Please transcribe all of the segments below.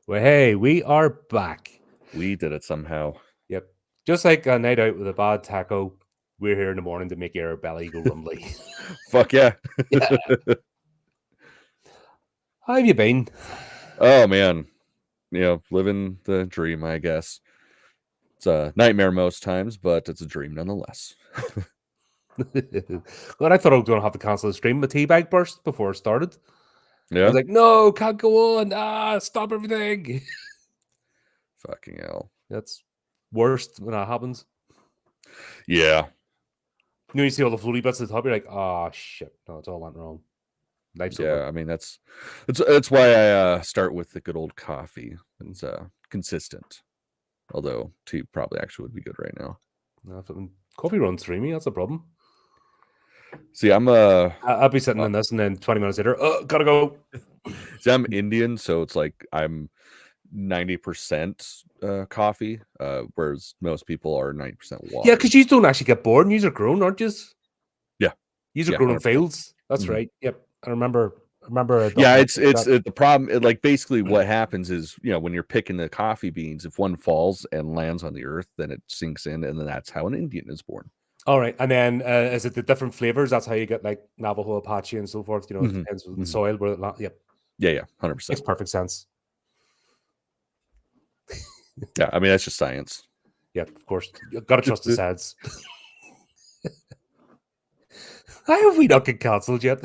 Well, hey, we are back. We did it somehow. Yep. Just like a night out with a bad taco, we're here in the morning to make your belly go rumbly. Fuck yeah. Yeah. How have you been? Oh man. Living the dream, I guess. It's a nightmare most times, but it's a dream nonetheless. Well, I thought I was going to have to cancel the stream. My tea bag burst before it started. I was Yeah. like, no, can't go on. Stop everything. Fucking hell. That's worst when that happens. Yeah. You see all the floaty bits at the top, you're like, oh, shit. No, it's all went wrong. Life's Yeah. over. I mean, that's why I start with the good old coffee. It's consistent. Although tea probably actually would be good right now. No, coffee runs through me. That's a problem. See, I'll be sitting in this, and then 20 minutes later, gotta go. I'm Indian, so it's like I'm 90% coffee, whereas most people are 90% water. Yeah, because you don't actually get bored, and you are grown, aren't you? Yeah. You are grown in 100%. fields. That's right. Yep. I remember. Yeah, it's the problem. Like basically, what happens is when you're picking the coffee beans, if one falls and lands on the earth, then it sinks in, and then that's how an Indian is born. All right, and then is it the different flavors? That's how you get like Navajo, Apache, and so forth. It depends on the soil where it lands. Yep. Yeah, 100%. Makes perfect sense. Yeah, I mean that's just science. Yeah, of course. You've got to trust the heads. How have we not get cancelled yet?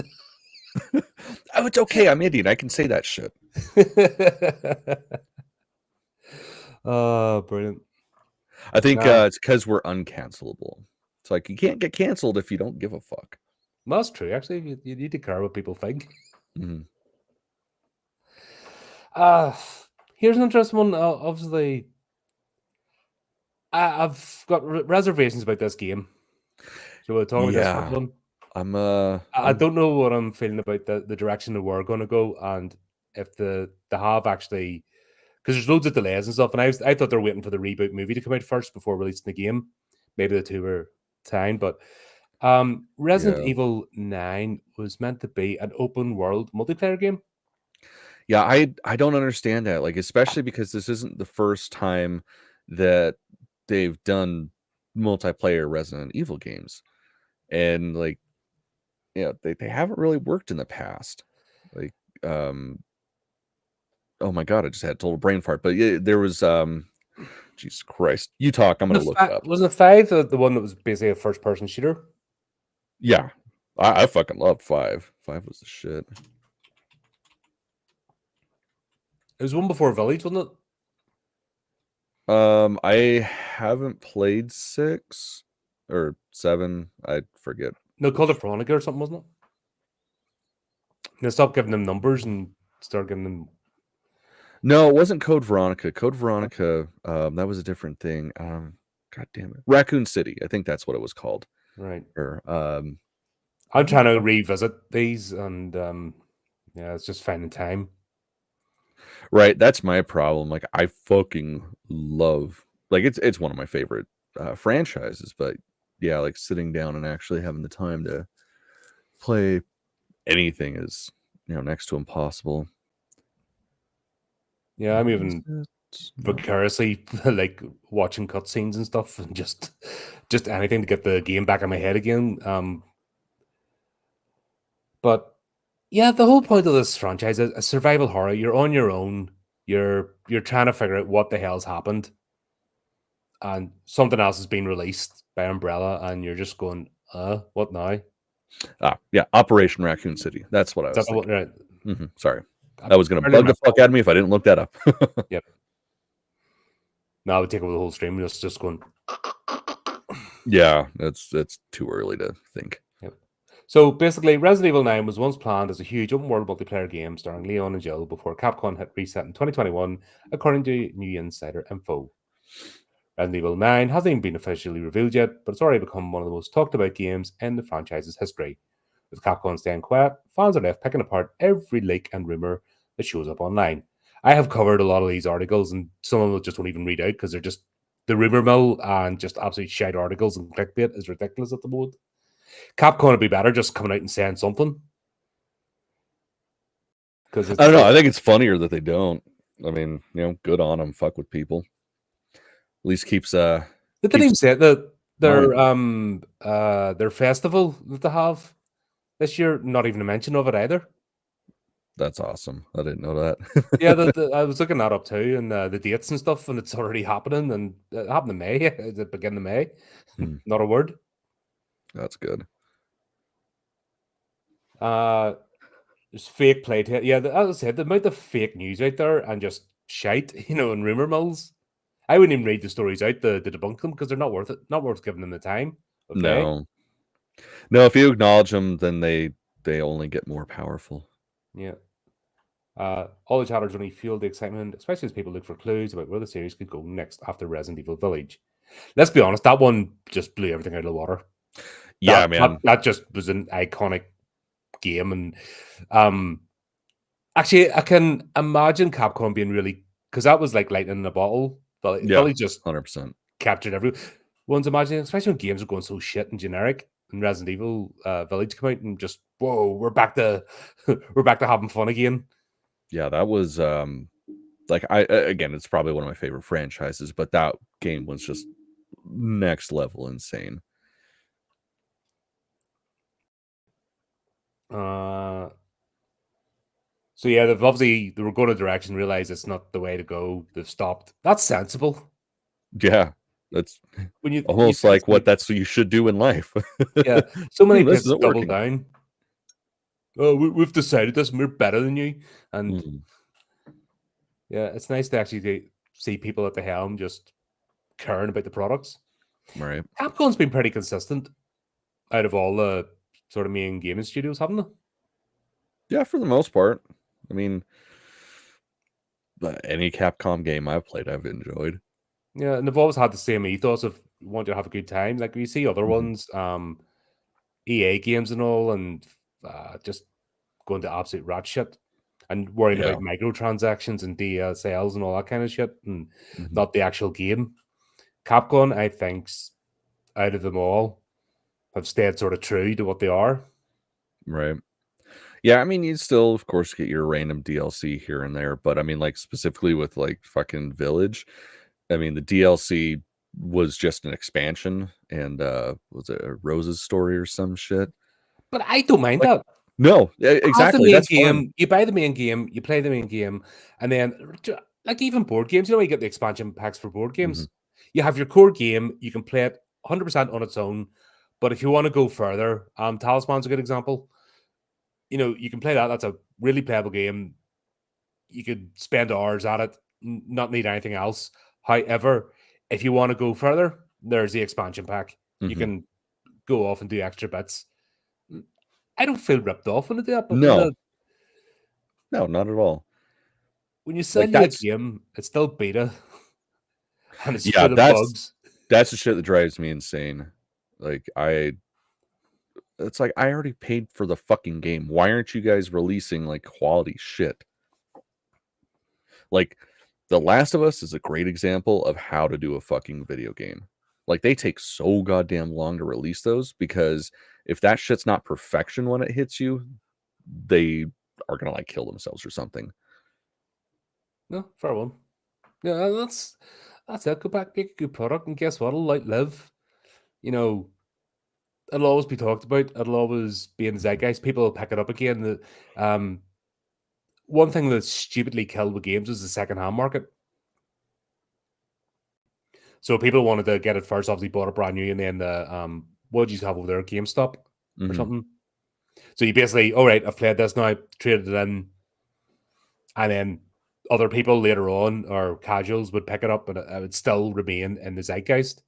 Oh, it's okay. I'm Indian. I can say that shit. Oh, brilliant. I think it's because we're uncancelable. It's like you can't get canceled if you don't give a fuck. Well, that's true. Actually, you need to care what people think. Mm-hmm. Here's an interesting one. Obviously, I've got reservations about this game. So we'll talk about this first one. I don't know what I'm feeling about the direction that we're going to go, and if they have actually, because there's loads of delays and stuff, and I thought they were waiting for the reboot movie to come out first before releasing the game. Maybe the two were timed, but Resident Evil 9 was meant to be an open world multiplayer game. Yeah, I don't understand that. Like, especially because this isn't the first time that they've done multiplayer Resident Evil games, and like, they haven't really worked in the past. Like, oh my god, I just had a total brain fart. But yeah, there was Jesus Christ, you talk. I'm gonna look it up. Wasn't 5 the one that was basically a first person shooter? Yeah, I fucking loved 5. 5 was the shit. It was one before Village, wasn't it? I haven't played 6 or 7. I forget. No, Code Veronica or something, wasn't it? They stopped giving them numbers and start giving them. No, it wasn't Code Veronica. Code Veronica, that was a different thing. God damn it, Raccoon City. I think that's what it was called. Right. Or I'm trying to revisit these, and yeah, it's just finding time. Right, that's my problem. Like, I fucking love, like, it's one of my favorite franchises, but yeah, like sitting down and actually having the time to play anything is next to impossible. Yeah, I'm even vicariously like watching cutscenes and stuff, and just anything to get the game back in my head again. But yeah, the whole point of this franchise is a survival horror. You're on your own. You're trying to figure out what the hell's happened, and something else has been released by Umbrella, and you're just going, what now? Yeah, Operation Raccoon City. That's what I was thinking. Right. Sorry. That was going to bug the fuck out of me if I didn't look that up. Yep. No, I would take over the whole stream. Just going. Yeah, that's too early to think. Yep. So basically, Resident Evil 9 was once planned as a huge open-world multiplayer game starring Leon and Jill before Capcom hit reset in 2021, according to new insider info. Resident Evil 9 hasn't even been officially revealed yet, but it's already become one of the most talked-about games in the franchise's history. With Capcom staying quiet, fans are left picking apart every leak and rumor that shows up online. I have covered a lot of these articles, and some of them just won't even read out because they're just the rumor mill and just absolute shite articles, and clickbait is ridiculous at the moment. Capcom would be better just coming out and saying something. I don't know. I think it's funnier that they don't. I mean, good on them. Fuck with people. At least keeps They didn't keeps even say that mind. their festival that they have this year, not even a mention of it either. That's awesome. I didn't know that. Yeah, I was looking that up too, and the dates and stuff, and it's already happening, and it happened in May, at the beginning of May. Not a word. That's good. There's fake play to it. Yeah, as I said, the amount of fake news out there and just shite, and rumor mills. I wouldn't even read the stories out to debunk them because they're not worth it. Not worth giving them the time of day. No. If you acknowledge them, then they only get more powerful. Yeah. All the chatters only fueled the excitement, especially as people look for clues about where the series could go next after Resident Evil Village. Let's be honest, that one just blew everything out of the water. Yeah, man. That just was an iconic game, and actually, I can imagine Capcom being really, because that was like lightning in a bottle. Village just 100%. captured everyone's imagining, especially when games are going so shit and generic. And Resident Evil Village come out and just whoa, we're back to having fun again. Yeah, that was again, it's probably one of my favorite franchises, but that game was just next level insane. So yeah, they were going a direction, realize it's not the way to go. They've stopped. That's sensible. Yeah, that's When you almost like what you should do in life. Yeah, so many this pits isn't double working. down. Oh, we've decided this, and we're better than you. And yeah, it's nice to actually see people at the helm just caring about the products. Right. Capcom's been pretty consistent out of all the sort of main gaming studios, haven't they? Yeah, for the most part. I mean, any Capcom game I've played, I've enjoyed. Yeah, and they've always had the same ethos of want to have a good time. Like you see other ones, EA games and all, and just going to absolute rat shit and worrying about microtransactions and DLCs and all that kind of shit, and not the actual game. Capcom, I think, out of them all, have stayed sort of true to what they are. Right. Yeah, I mean, you still, of course, get your random DLC here and there, but I mean, like specifically with like fucking Village, I mean, the DLC was just an expansion, and was it a Rose's story or some shit? But I don't mind that. No, exactly. That's fine. You buy the main game, you play the main game, and then like even board games, you get the expansion packs for board games. You have your core game, you can play it 100% on its own. But if you want to go further, Talisman's a good example. You can play that. That's a really playable game. You could spend hours at it, not need anything else. However, if you want to go further, there's the expansion pack. You can go off and do extra bits. I don't feel ripped off when I do that, but no, not at all. When you sell a game, it's still beta, and it's full of bugs. That's the shit that drives me insane. Like it's like I already paid for the fucking game. Why aren't you guys releasing like quality shit? Like The Last of Us is a great example of how to do a fucking video game. Like they take so goddamn long to release those because if that shit's not perfection when it hits you, they are gonna like kill themselves or something. No, fair one. Yeah, that's it. Go back, make a good product, and guess what? It'll outlive. It'll always be talked about. It'll always be in the zeitgeist. People will pick it up again. One thing that's stupidly killed with games is the second-hand market. So people wanted to get it first, obviously bought it brand new, and then what did you have over there? GameStop or something. So you basically, all right, I've played this now, traded it in, and then other people later on or casuals would pick it up, but it would still remain in the zeitgeist.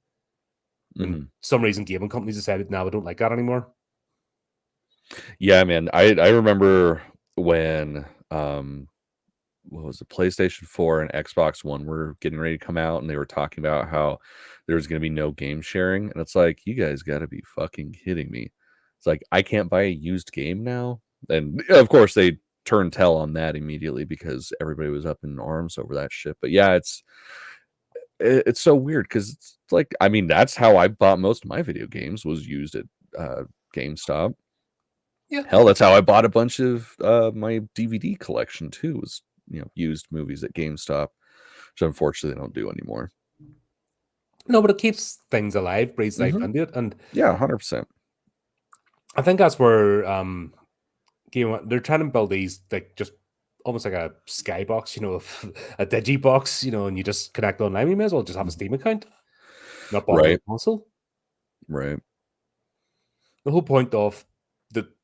And some reason gaming companies decided, now we don't like that anymore. Yeah, man. I remember when what was it, PlayStation 4 and Xbox One were getting ready to come out, and they were talking about how there's going to be no game sharing, and it's like, you guys got to be fucking kidding me. It's like, I can't buy a used game now, and of course they turned tail on that immediately because everybody was up in arms over that shit. But yeah, it's so weird because it's like, I mean, that's how I bought most of my video games, was used at GameStop. Yeah, hell, that's how I bought a bunch of my DVD collection too, was used movies at GameStop, which unfortunately they don't do anymore. No, but it keeps things alive, breathes life into it, and yeah, 100%. I think that's where they're trying to build these like just almost like a skybox, a digibox, and you just connect online. You may as well just have a Steam account, not bother with Right. a console. Right. The whole point of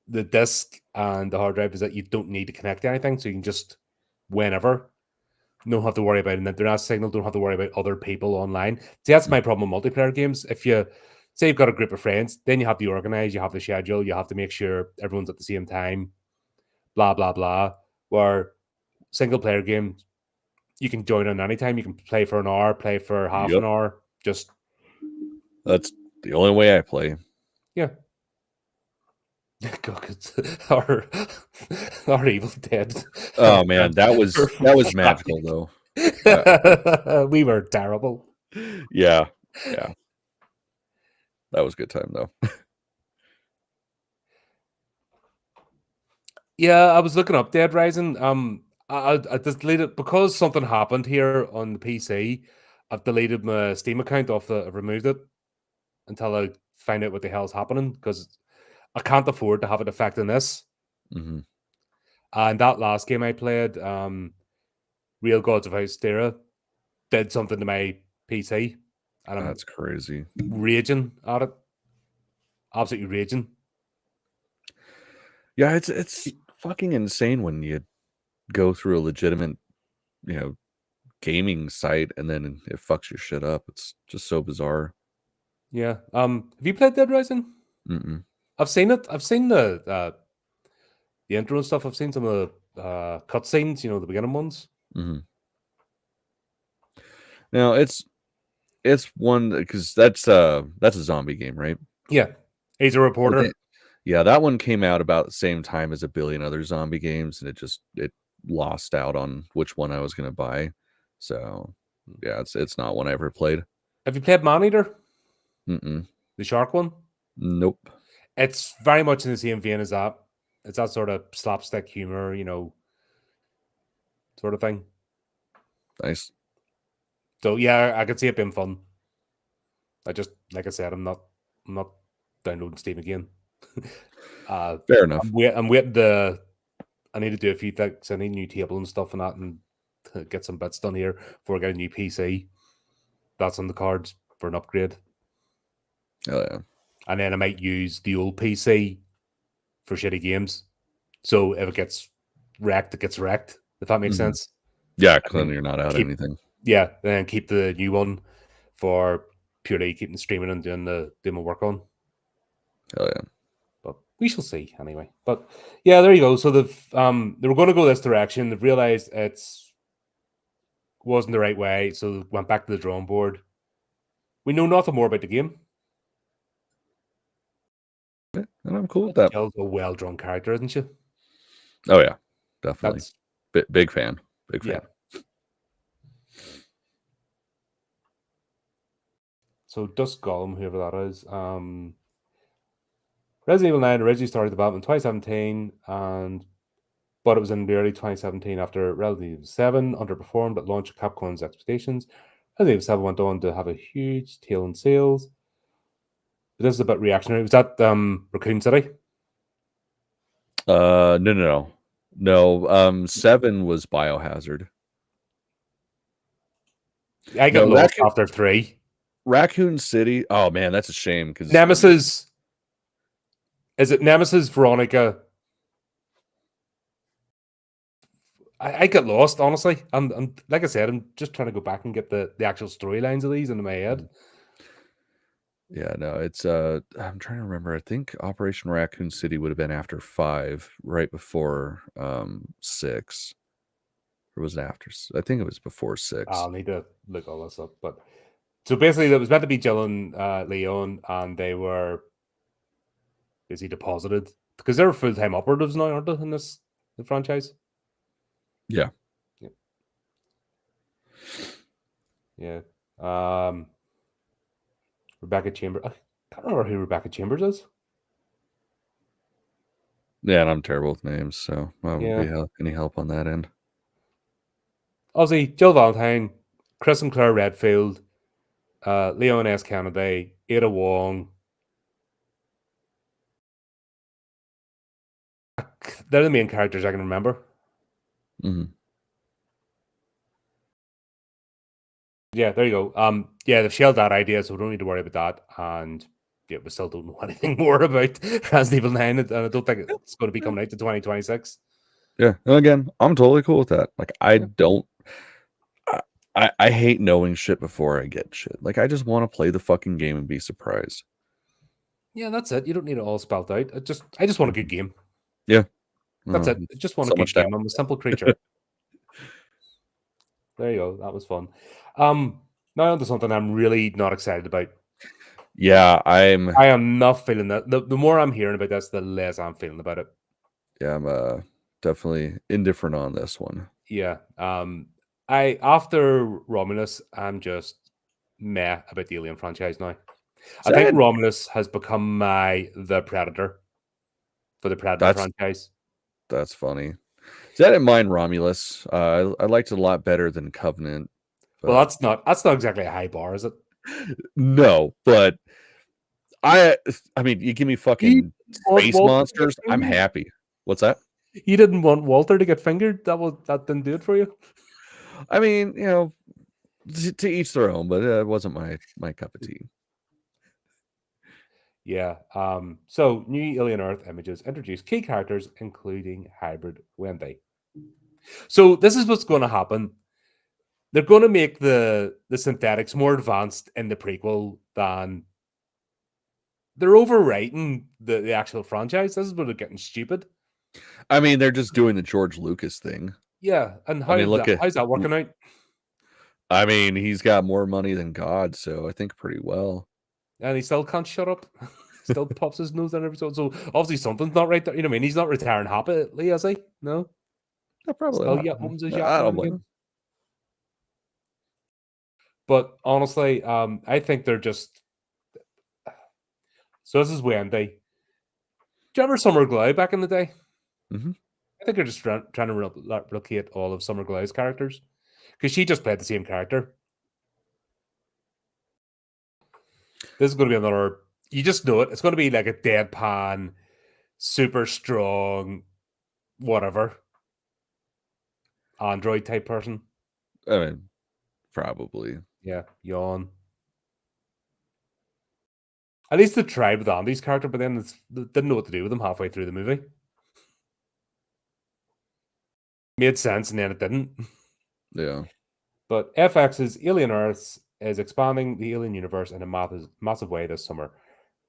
the disc and the hard drive is that you don't need to connect to anything, so you can just whenever don't have to worry about an internet signal, don't have to worry about other people online. See, that's my problem with multiplayer games. If you say you've got a group of friends, then you have to organize, you have to schedule, you have to make sure everyone's at the same time, blah blah blah. Where single player games, you can join on anytime. You can play for an hour, play for half an hour. Just that's the only way I play. Yeah. our Evil Dead. Oh man, that was magical though. We were terrible. Yeah. That was a good time though. Yeah, I was looking up Dead Rising. I just deleted because something happened here on the PC. I've deleted my Steam account I've removed it until I find out what the hell's happening because I can't afford to have it affecting this. Mm-hmm. And that last game I played, Real Gods of Hystera, did something to my PC, and That's crazy. Raging at it, absolutely raging. Yeah, it's fucking insane when you go through a legitimate, gaming site and then it fucks your shit up. It's just so bizarre. Yeah. Have you played Dead Rising? Mm-mm. I've seen it. I've seen the intro and stuff. I've seen some of the cutscenes. The beginning ones. Mm-hmm. Now it's one because that's a zombie game, right? Yeah, he's a reporter. Yeah, that one came out about the same time as a billion other zombie games, and it lost out on which one I was going to buy. So yeah, it's not one I ever played. Have you played Maneater? Mm-mm. The shark one? Nope. It's very much in the same vein as that. It's that sort of slapstick humor, sort of thing. Nice. So yeah, I could see it being fun. I just, like I said, I'm not downloading Steam again. Fair enough. I'm waiting I need to do a few things. I need a new table and stuff and that, and to get some bits done here before I get a new PC. That's on the cards for an upgrade. Oh yeah. And then I might use the old PC for shitty games. So if it gets wrecked, it gets wrecked. If that makes sense. Yeah, then you're not out anything. Yeah, then keep the new one for purely keeping the streaming and doing my work on. Hell yeah. But we shall see anyway. But yeah, there you go. So they were going to go this direction. They've realized wasn't the right way, so they went back to the drawing board. We know nothing more about the game. Yeah, and I'm cool with that. Jill's a well-drawn character, isn't she? Oh yeah, definitely. Big fan. Big fan. Yeah. So Dusk Golem, whoever that is, Resident Evil 9 originally started development in 2017, but it was in the early 2017 after Resident Evil 7 underperformed at launch of Capcom's expectations. Resident Evil 7 went on to have a huge tail in sales. But this is a bit reactionary. Was that Raccoon City? No. 7 was Biohazard. I got lost after 3. Raccoon City. Oh man, that's a shame because Nemesis. Is it Nemesis, Veronica? I get lost, honestly. I'm like I said, I'm just trying to go back and get the actual storylines of these into my head. Yeah, no, it's I'm trying to remember. I think Operation Raccoon City would have been after 5, right before 6. Or was it after? I think it was before 6. I'll need to look all this up. But so basically, it was meant to be Jill and Leon, and they were basically deposited because they're full-time operatives now, aren't they, in the franchise? Yeah. Yeah. Rebecca Chambers. I can't remember who Rebecca Chambers is. Yeah, and I'm terrible with names, so I won't Yeah. be any help on that end. Obviously, Jill Valentine, Chris and Claire Redfield, Leon S. Kennedy, Ada Wong. They're the main characters I can remember. Mhm. Yeah, there you go. Yeah, they've shelled that idea, so we don't need to worry about that. And yeah, we still don't know anything more about Resident Evil 9, and I don't think it's going to be coming out to 2026. Yeah, and again, I'm totally cool with that. Like, I Yeah. don't I hate knowing shit before I get shit. Like, I just wanna play the fucking game and be surprised. Yeah, that's it. You don't need it all spelled out. I just want a good game. Yeah. That's it. I just want a So good much to game. I'm a simple creature. There you go. That was fun. Now on to something I'm really not excited about. Yeah, I am not feeling that. The more I'm hearing about this, the less I'm feeling about it. I'm definitely indifferent on this one. Yeah. After Romulus, I'm just meh about the Alien franchise now. I think Sad. Romulus has become the Predator for the Predator That's franchise. that's funny. See, I didn't mind Romulus. I liked it a lot better than Covenant, Well, but that's not exactly a high bar, is it? no, but I mean, you give me You fucking want space Walter to get monsters, I'm fingered? happy. What's that? You didn't want Walter to get fingered? That didn't do it for you? I mean, to each their own, but it wasn't my cup of tea. Yeah. So new Alien Earth images introduce key characters, including hybrid Wendy. So this is what's going to happen. They're going to make the synthetics more advanced in the prequel than they're overwriting the actual franchise. This is where they're getting stupid. I mean, they're just doing the George Lucas thing. Yeah, and I mean, look at how's that working out? I mean, he's got more money than God, so I think pretty well. And he still can't shut up. Still pops his nose down every so. So obviously something's not right there. You know what I mean? He's not retiring happily, is he? No. Probably Still not. yeah, opens his yacht I now don't and blame again. him. But honestly, I think they're just so this is Wendy. Do you remember Summer Glau back in the day? Mhm. I think they're just trying to replicate all of Summer Glau's characters because she just played the same character. This is going to be another. You just know it. It's going to be like a deadpan, super strong, whatever android type person. I mean, probably. Yeah, yawn. At least they tried with Andy's character, but then they didn't know what to do with him halfway through the movie. Made sense, and then it didn't. Yeah. But FX's Alien Earths is expanding the Alien universe in a massive way this summer,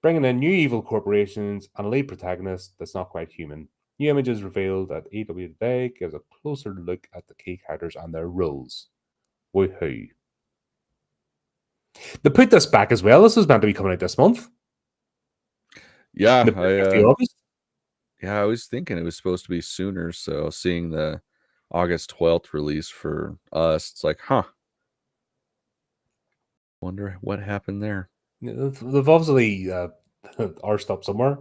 bringing in new evil corporations and a lead protagonist that's not quite human. New images revealed at EW today gives a closer look at the key characters and their roles. Woohoo. They put this back as well. This was meant to be coming out this month. Yeah, The 15th of August. I was thinking it was supposed to be sooner, so seeing the August 12th release for us, it's like, huh. Wonder what happened there. They've obviously arsed up somewhere,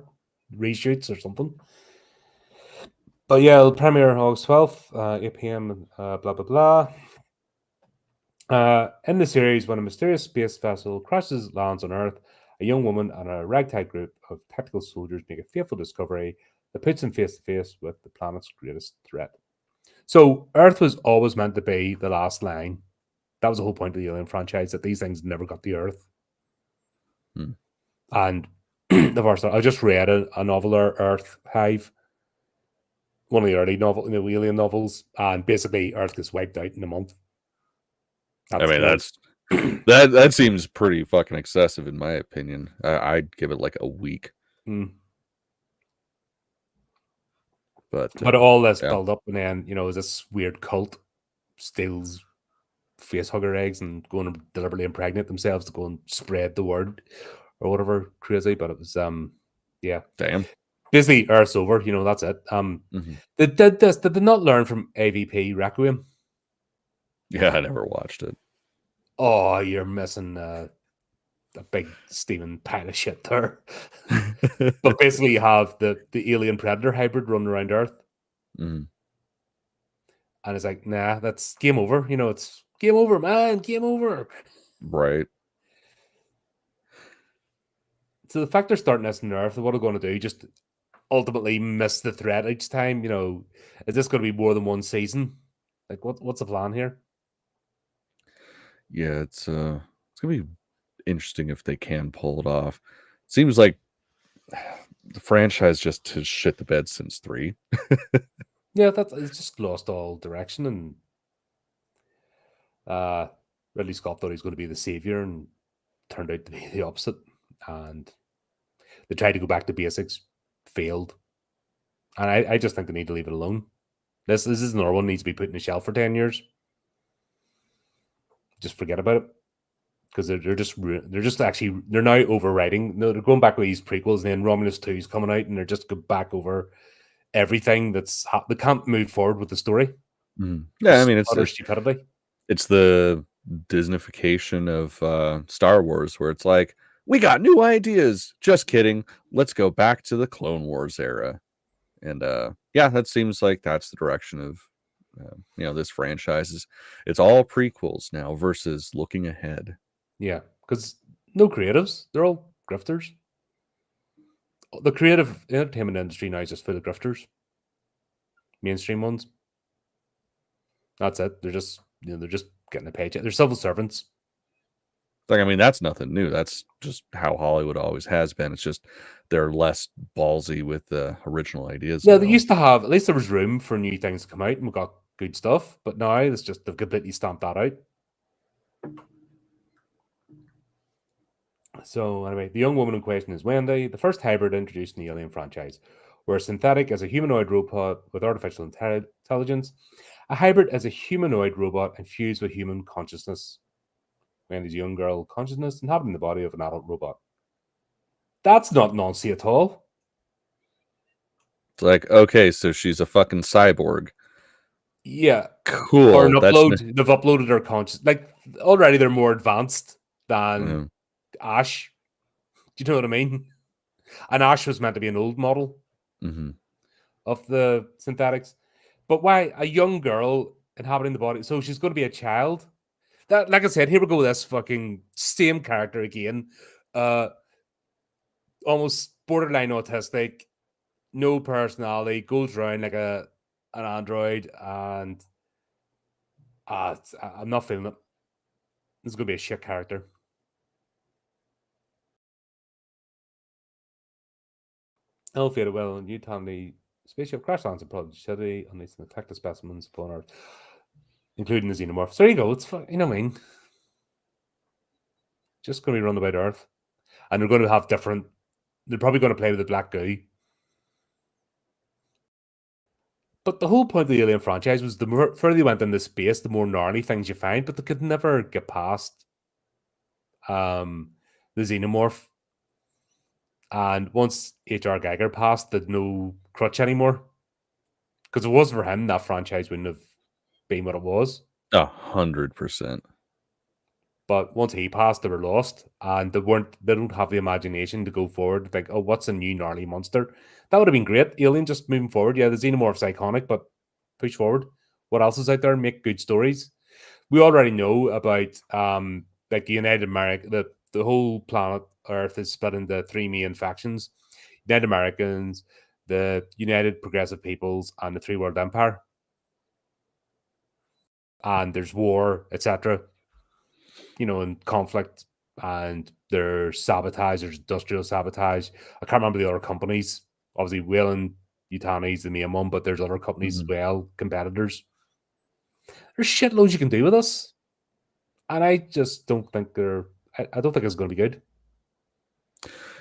reshoots or something. But yeah, it'll premiere August 12th, 8 p.m., blah, blah, blah. In the series, when a mysterious space vessel crashes lands on Earth, a young woman and a ragtag group of tactical soldiers make a fateful discovery that puts them face to face with the planet's greatest threat. So, Earth was always meant to be the last line. That was the whole point of the Alien franchise, that these things never got to Earth. And the first I just read a novel there, Earth Hive, one of the early Alien novels, and basically Earth gets wiped out in a month. I mean, that seems pretty fucking excessive in my opinion. I'd give it like a week. But all this yeah. build up, and then this weird cult steals facehugger eggs and go and deliberately impregnate themselves to go and spread the word or whatever crazy. But it was yeah, Damn. basically Earth's over. That's it. They did this. Did they not learn from AVP Requiem? Yeah, I never watched it. Oh, you're missing a big steaming pile of shit there. But basically, you have the alien predator hybrid running around Earth. And it's like, nah, that's game over. You know, it's game over, man, game over. Right. So the fact they're starting this in Earth, what are going to do? Just ultimately miss the threat each time. You know, is this going to be more than one season? Like, what's the plan here? Yeah, it's gonna be interesting if they can pull it off. Seems like the franchise just has shit the bed since 3. Yeah, it's just lost all direction, and Ridley Scott thought he was going to be the savior, and turned out to be the opposite. And they tried to go back to basics, failed, and I just think they need to leave it alone. This is another one that needs to be put in the shelf for 10 years. Just forget about it, because they're just actually they're now overwriting. No, they're going back with these prequels, and then Romulus 2 is coming out, and they're just go back over everything they can't move forward with the story. Yeah, I mean Utter stupidity. it's the Disneyfication of Star Wars, where it's like, we got new ideas. Just kidding. Let's go back to the Clone Wars era. And yeah, that seems like that's the direction of this franchise is. It's all prequels now versus looking ahead. Yeah, because no creatives. They're all grifters. The creative entertainment industry now is just full of grifters. Mainstream ones. That's it. They're just getting a paycheck. They're civil servants. Like, I mean, that's nothing new. That's just how Hollywood always has been. It's just they're less ballsy with the original ideas. Yeah, they used to have, at least there was room for new things to come out, and we got good stuff. But now it's just they've completely stamped that out. So anyway, the young woman in question is Wendy, the first hybrid introduced in the Alien franchise, where synthetic is a humanoid robot with artificial intelligence. A hybrid is a humanoid robot infused with human consciousness. Wendy's a young girl consciousness inhabiting the body of an adult robot. That's not Nancy at all. It's like, okay, so she's a fucking cyborg. Yeah. Cool. Or an upload. They've uploaded her conscious. Like, already they're more advanced than Ash. Do you know what I mean? And Ash was meant to be an old model of the synthetics. But why a young girl inhabiting the body? So she's going to be a child. That, like I said, here we go with this fucking same character again. Almost borderline autistic, no personality, goes around like an android, and I'm not feeling it. This is going to be a shit character. Ill-fated well in Utah, the spaceship crash lands in Project City, unleashing the detective specimens upon Earth, including the xenomorph. So there you go. It's you know what I mean. Just going to be run about Earth, and they're going to have different. They're probably going to play with the black goo. But the whole point of the Alien franchise was the more further you went into space, the more gnarly things you find, but they could never get past the xenomorph. And once H.R. Geiger passed, there's no crutch anymore. Because if it wasn't for him, that franchise wouldn't have been what it was. 100%. But once he passed, they were lost, and they don't have the imagination to go forward. Like, oh, what's a new gnarly monster? That would have been great. Alien just moving forward. Yeah, the xenomorph's iconic, but push forward. What else is out there? Make good stories. We already know about like the United America, the whole planet Earth is split into 3 main factions: United Americans, the United Progressive Peoples, and the Three World Empire. And there's war, etc. And conflict, and there's sabotage, there's industrial sabotage. I can't remember the other companies. Obviously, Whalen Yutani's the main one, but there's other companies as well, competitors. There's shitloads you can do with us. And I just don't think I don't think it's going to be good.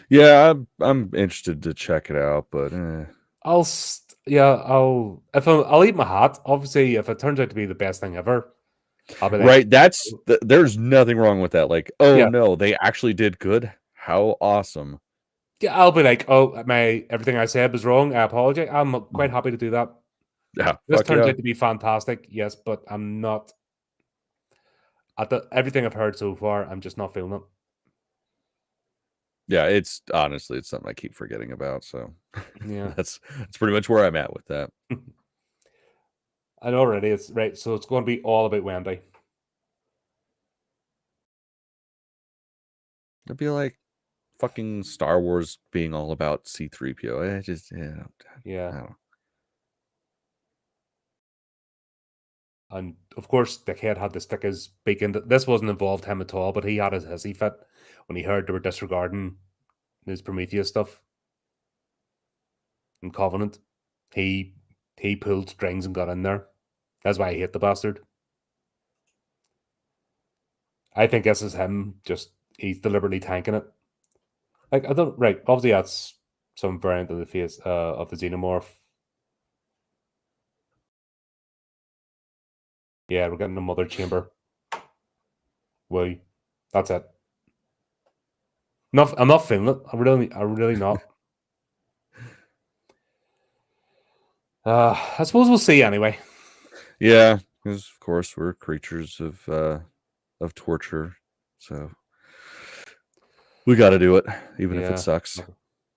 Yeah, I'm interested to check it out, but I'll eat my hat. Obviously, if it turns out to be the best thing ever, I'll be like, right. There's nothing wrong with that. Like, oh yeah. no, they actually did good. How awesome. Yeah, I'll be like, oh, everything I said was wrong. I apologize. I'm quite happy to do that. Yeah, This turns out to be fantastic, yes, but I'm not everything I've heard so far. I'm just not feeling it. Yeah, it's honestly, it's something I keep forgetting about. So Yeah, that's pretty much where I'm at with that. know already. It's right. So it's going to be all about Wendy. It'd be like fucking Star Wars being all about C-3PO. I just, Yeah. I don't know. And of course, Dickhead had to stick his beak into this. Wasn't involved him at all, but he had his hissy fit when he heard they were disregarding his Prometheus stuff and Covenant. He pulled strings and got in there. That's why I hate the bastard. I think this is him. Just he's deliberately tanking it. Like I don't right. Obviously, that's some variant of the face of the xenomorph. Yeah, we're getting a mother chamber. Why? That's it. I'm not feeling it. I'm really not. I suppose we'll see anyway. Yeah, because of course we're creatures of torture, so we got to do it, even if it sucks.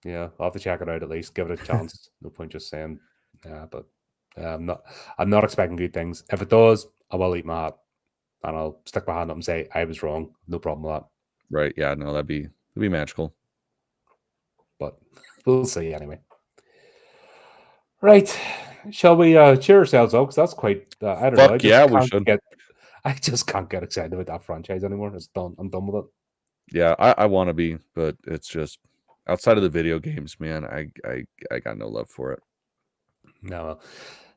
Yeah, I'll have to check it out at least. Give it a chance. No point just saying, yeah. But I'm not expecting good things. If it does, I will eat my hat and I'll stick my hand up and say I was wrong. No problem with that. Right? Yeah. No, that'd be magical. But we'll see anyway. Right. Shall we cheer ourselves up? Because that's quite. I don't know. We should. I just can't get excited about that franchise anymore. It's done. I'm done with it. Yeah, I want to be, but it's just outside of the video games, man. I got no love for it. No, well,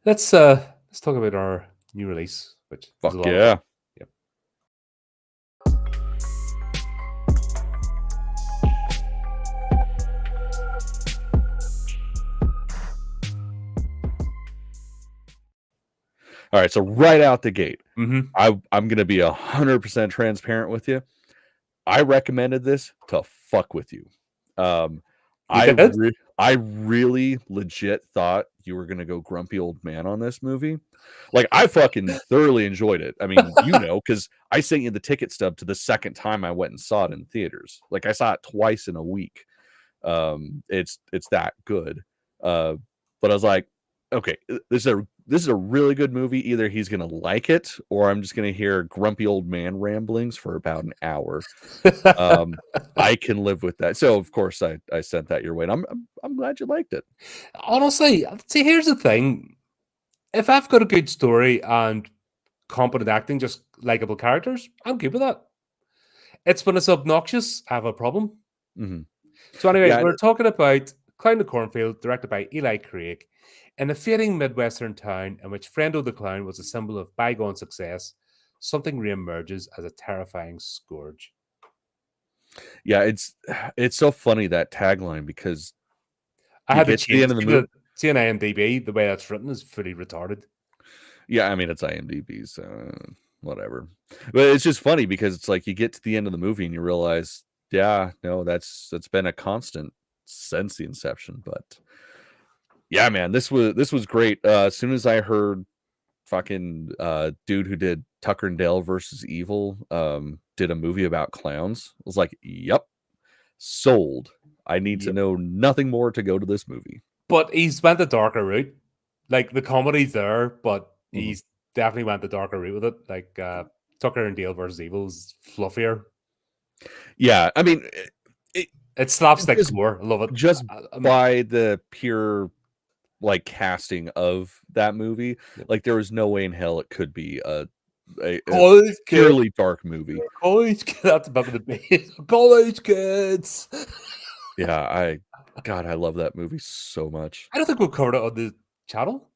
let's talk about our new release, which is a lot of fun. Yep. All right, so right out the gate, Mm-hmm. I'm gonna be 100% transparent with you. I recommended this to fuck with you. I really legit thought you were gonna go grumpy old man on this movie. Like I fucking thoroughly enjoyed it. I mean, because I sent you the ticket stub to the second time I went and saw it in theaters. Like I saw it twice in a week. It's that good. But I was like, okay, this is a really good movie. Either he's gonna like it, or I'm just gonna hear grumpy old man ramblings for about an hour. I can live with that. So of course I sent that your way, and I'm glad you liked it. Honestly, see, here's the thing: if I've got a good story and competent acting, just likable characters, I'm good with that. It's when it's obnoxious, I have a problem. Mm-hmm. So anyway, we're talking about Clown to Cornfield, directed by Eli Craig. In a fading Midwestern town in which Friendo the Clown was a symbol of bygone success, something reemerges as a terrifying scourge. Yeah, it's so funny, that tagline, because I had to change the end of the movie. See on IMDb, the way that's written is fully retarded. Yeah, I mean it's IMDb, so whatever. But it's just funny because it's like you get to the end of the movie and you realize, yeah, no, that's been a constant since the inception. But yeah, man, this was great. As soon as I heard fucking dude who did Tucker and Dale versus Evil did a movie about clowns, I was like, yep, sold. I need to know nothing more to go to this movie. But he's went the darker route. Like the comedy's there, but he's definitely went the darker route with it. Like Tucker and Dale versus Evil is fluffier. Yeah, I mean, it's slapstick gore. I love it. Just by the pure like casting of that movie, like there was no way in hell it could be a purely dark movie. College kids, that's about the base. College kids. Yeah, God, I love that movie so much. I don't think we'll cover it on the channel.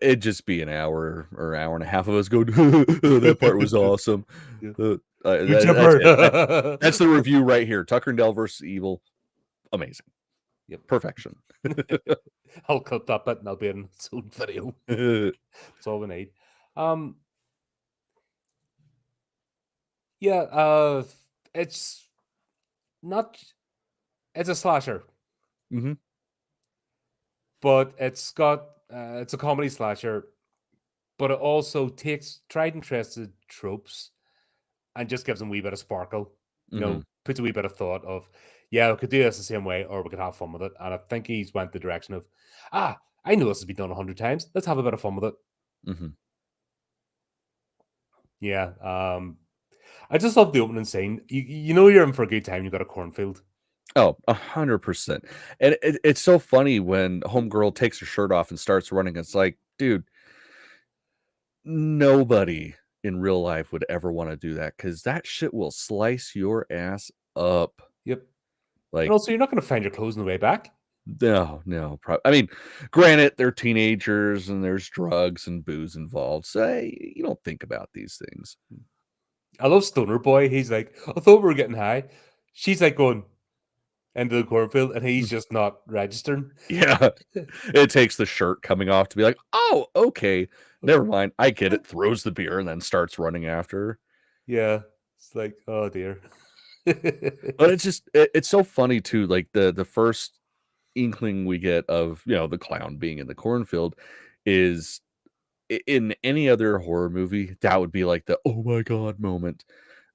It'd just be an hour or hour and a half of us go, that part was awesome. That's the review right here. Tucker and Dale versus Evil. Amazing. Yep. Perfection. I'll cut that bit and I'll be in its own video. That's all we need. Yeah, it's a slasher. Mm-hmm. But it's a comedy slasher, but it also takes tried and trusted tropes and just gives them a wee bit of sparkle. You know, puts a wee bit of thought of, yeah, we could do this the same way, or we could have fun with it. And I think he's went the direction of, I know this has been done 100 times. Let's have a bit of fun with it. Mm-hmm. Yeah. I just love the opening scene. You know you're in for a good time. You got a cornfield. Oh, 100%. And it's so funny when homegirl takes her shirt off and starts running. It's like, dude, nobody in real life would ever want to do that because that shit will slice your ass up. Yep. And Like, also, you're not going to find your clothes on the way back. no. I mean, granted, they're teenagers and there's drugs and booze involved. So hey, you don't think about these things. I love Stoner Boy. He's like, I thought we were getting high. She's like going into the cornfield, and he's just not registering. Yeah. It takes the shirt coming off to be like, oh, okay. Never mind. I get it. Throws the beer and then starts running after her. Yeah. It's like, oh dear. But it's just it's so funny too. Like the first inkling we get of the clown being in the cornfield is in any other horror movie that would be like the oh my god moment,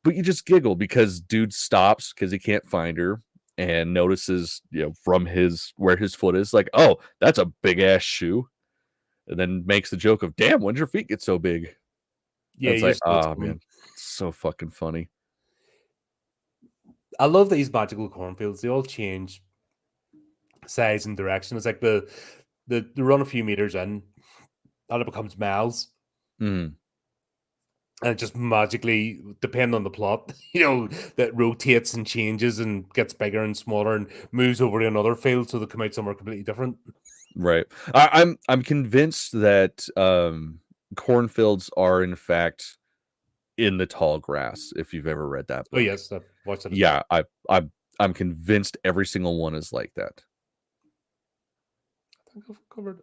but you just giggle because dude stops because he can't find her and notices from where his foot is like, oh, that's a big ass shoe, and then makes the joke of damn, when'd your feet get so big? Yeah, And it's you like, just know it's oh coming. man, it's so fucking funny. I love these magical cornfields. They all change size and direction. It's like the run a few meters in, and it becomes miles. Mm, And it just magically, depending on the plot, that rotates and changes and gets bigger and smaller and moves over to another field so they come out somewhere completely different. right. I'm convinced that cornfields are in fact in the tall grass, if you've ever read that Oh book. yes, I've watched it as Yeah, well. I'm convinced every single one is like that. I think I've covered.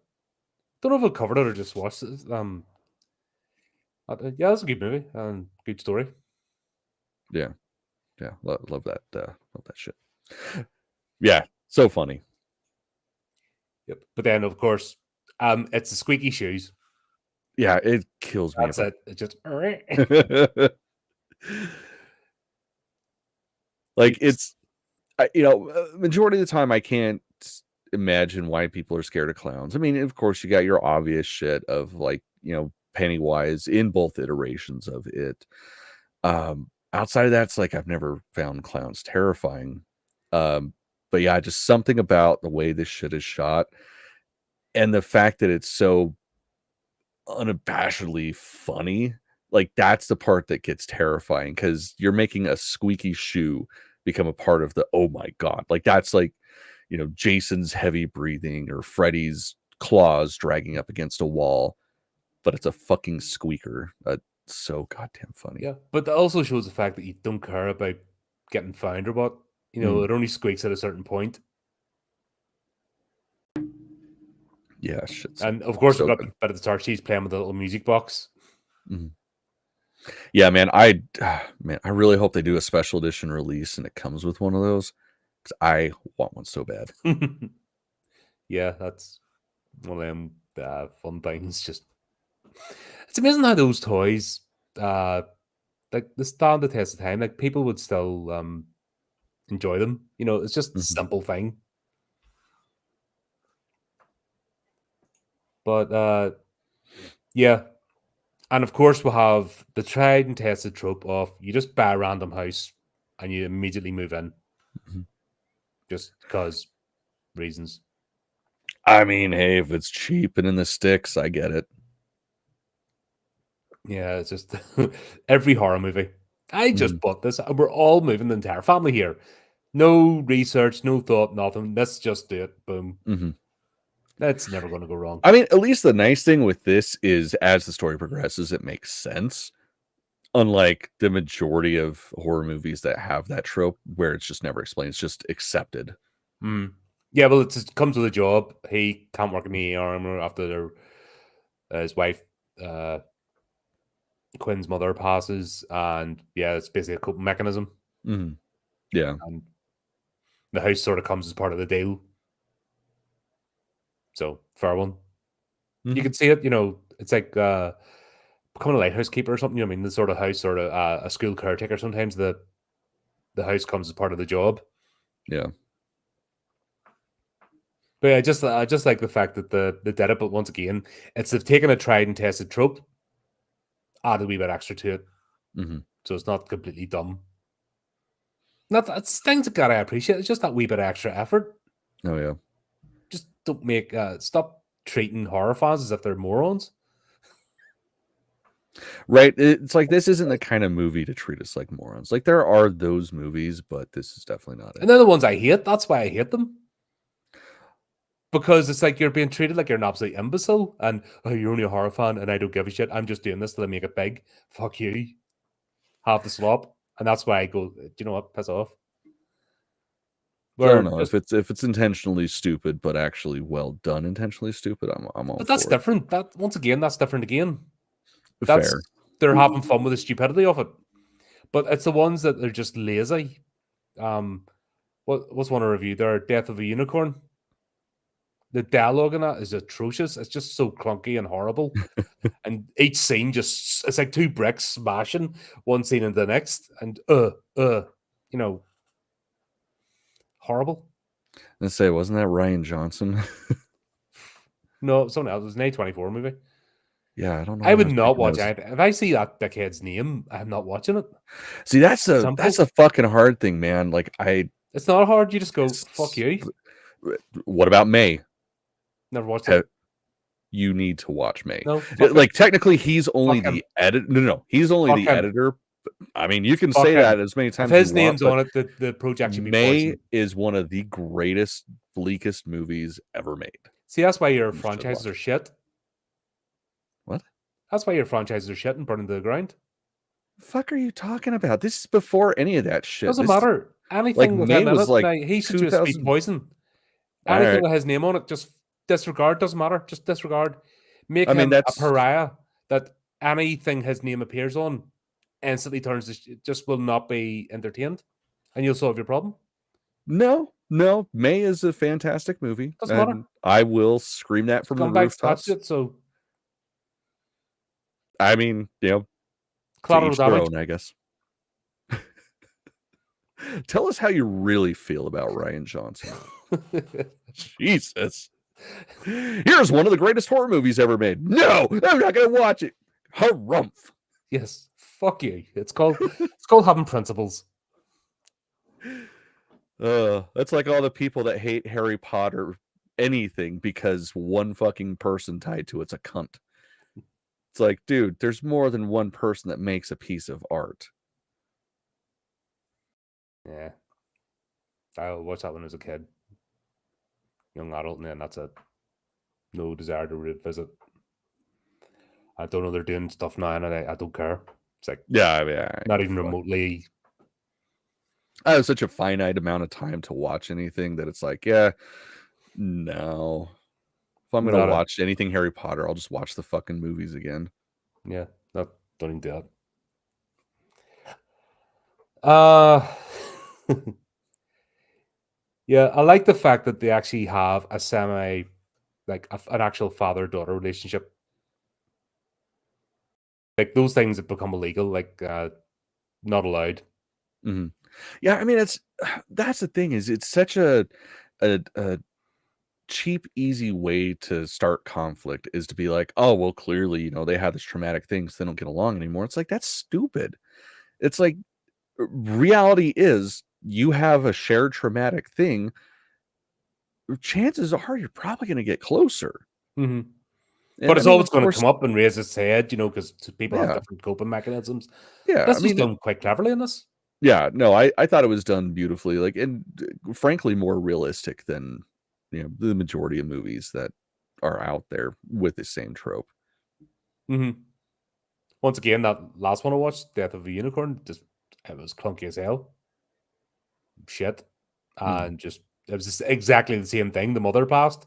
Don't know if I've covered it or just watched it. Yeah, it's a good movie and good story. Yeah. Love that shit. Yeah, so funny. Yep. But then, of course, it's the squeaky shoes. Yeah, it kills me That's if it. It just I like it's majority of the time I can't imagine why people are scared of clowns. I mean, of course, you got your obvious shit of like, Pennywise in both iterations of it. Outside of that, it's like I've never found clowns terrifying. But yeah, just something about the way this shit is shot and the fact that it's so unabashedly funny. Like that's the part that gets terrifying because you're making a squeaky shoe become a part of the oh my god. Like that's like, Jason's heavy breathing or Freddy's claws dragging up against a wall, but it's a fucking squeaker. So goddamn funny. yeah. But that also shows the fact that you don't care about getting found or what. It only squeaks at a certain point. Yeah, shit's And of course, we've so got good. at the start, she's playing with the little music box. Mhm. Yeah, man, I really hope they do a special edition release and it comes with one of those because I want one so bad. Yeah, that's one of them fun things. Just it's amazing how those toys, like they stand the test of time. Like people would still enjoy them. It's just a Mhm. simple thing. But yeah, and of course we have the tried and tested trope of you just buy a random house and you immediately move in, Mhm. just because reasons. I mean, hey, if it's cheap and in the sticks, I get it. Yeah, it's just every horror movie. I just Mhm. bought this. We're all moving the entire family here. No research, no thought, nothing. Let's just do it. Boom. Mhm. That's never going to go wrong. I mean, at least the nice thing with this is as the story progresses, it makes sense. Unlike the majority of horror movies that have that trope where it's just never explained, it's just accepted. Mm. Yeah, well, it comes with a job. He can't work in the armor after his wife, uh, Quinn's mother, passes, and yeah, it's basically a coping mechanism. Mhm. Yeah. And the house sort of comes as part of the deal. So fair one. You Mhm. can see it. It's like becoming a lighthouse keeper or something. I mean, the sort of house, sort of a school caretaker. Sometimes the house comes as part of the job. Yeah. But yeah, I just like the fact that they did it, but once again, they've taken a tried and tested trope, added a wee bit extra to it, so it's not completely dumb. It's things that I appreciate. It's just that wee bit of extra effort. Oh yeah. Just don't stop treating horror fans as if they're morons. Right. It's like, this isn't the kind of movie to treat us like morons. Like, there are those movies, but this is definitely not it. And they're the ones I hate. That's why I hate them. Because it's like you're being treated like you're an absolute imbecile, and you're only a horror fan, and I don't give a shit. I'm just doing this to make it big. Fuck you. Have the slop. And that's why I go, do you know what? Piss off. I don't know if it's intentionally stupid, but actually well done. Intentionally stupid, I'm all. But that's different. Once again, that's different again. Fair. They're having fun with the stupidity of it, but it's the ones that are just lazy. What's one I reviewed there? Death of a Unicorn. The dialogue in that is atrocious. It's just so clunky and horrible. And each scene it's like two bricks smashing one scene into the next, and horrible. Let's say, wasn't that Ryan Johnson? No, someone else. It was an A24 movie. Yeah, I don't know. I would not watch it. If I see that dickhead's name, I'm not watching it. See, that's a fucking hard thing, man. Like, it's not hard. You just go, fuck you. What about May? Never watched it. You need to watch May. No, like, technically, he's only the editor. No, he's only the editor. I mean, you can say that as many times as his as you name's want, on it. The project should be May poisoned. is one of the greatest, bleakest movies ever made. See, that's why your franchises are shit. What? That's why your franchises are shit and burning to the ground. The fuck are you talking about? This is before any of that shit. Doesn't matter. Anything with him in it, like, he should just be poisoned. Anything with his name on it, just disregard. Doesn't matter. Just disregard. Make him a pariah that anything his name appears on instantly turns just will not be entertained, and you'll solve your problem. No, May is a fantastic movie. Doesn't matter. I will scream that from the rooftops. So, I mean, collateral damage, I guess. Tell us how you really feel about Ryan Johnson. Jesus. Here's one of the greatest horror movies ever made. No, I'm not going to watch it. Harumph. Yes, fuck you. It's called having principles. That's like all the people that hate Harry Potter anything because one fucking person tied to it's a cunt. It's like, dude, there's more than one person that makes a piece of art. Yeah. I watched that when I was a kid. Young adult, and then that's it. No desire to revisit. I don't know they're doing stuff now, and I don't care. It's like, not even remotely. I have such a finite amount of time to watch anything that it's like, no. If I'm going to watch anything Harry Potter, I'll just watch the fucking movies again. Yeah, don't even do that. Yeah, I like the fact that they actually have a an actual father-daughter relationship. Like, those things have become illegal, like, not allowed. Mm-hmm. Yeah, I mean, that's the thing, is it's such a cheap, easy way to start conflict, is to be like, oh, well, clearly, they have this traumatic thing, so they don't get along anymore. It's like, that's stupid. It's like, reality is, you have a shared traumatic thing, chances are you're probably going to get closer. Mm-hmm. But it's always going to come up and raise its head, because people have different coping mechanisms. Yeah, this was done quite cleverly in this. Yeah, no, I thought it was done beautifully, like, and frankly more realistic than the majority of movies that are out there with the same trope. Mm-hmm. Once again, that last one I watched, Death of a Unicorn, it was clunky as hell. Shit. And it was just exactly the same thing. The mother passed,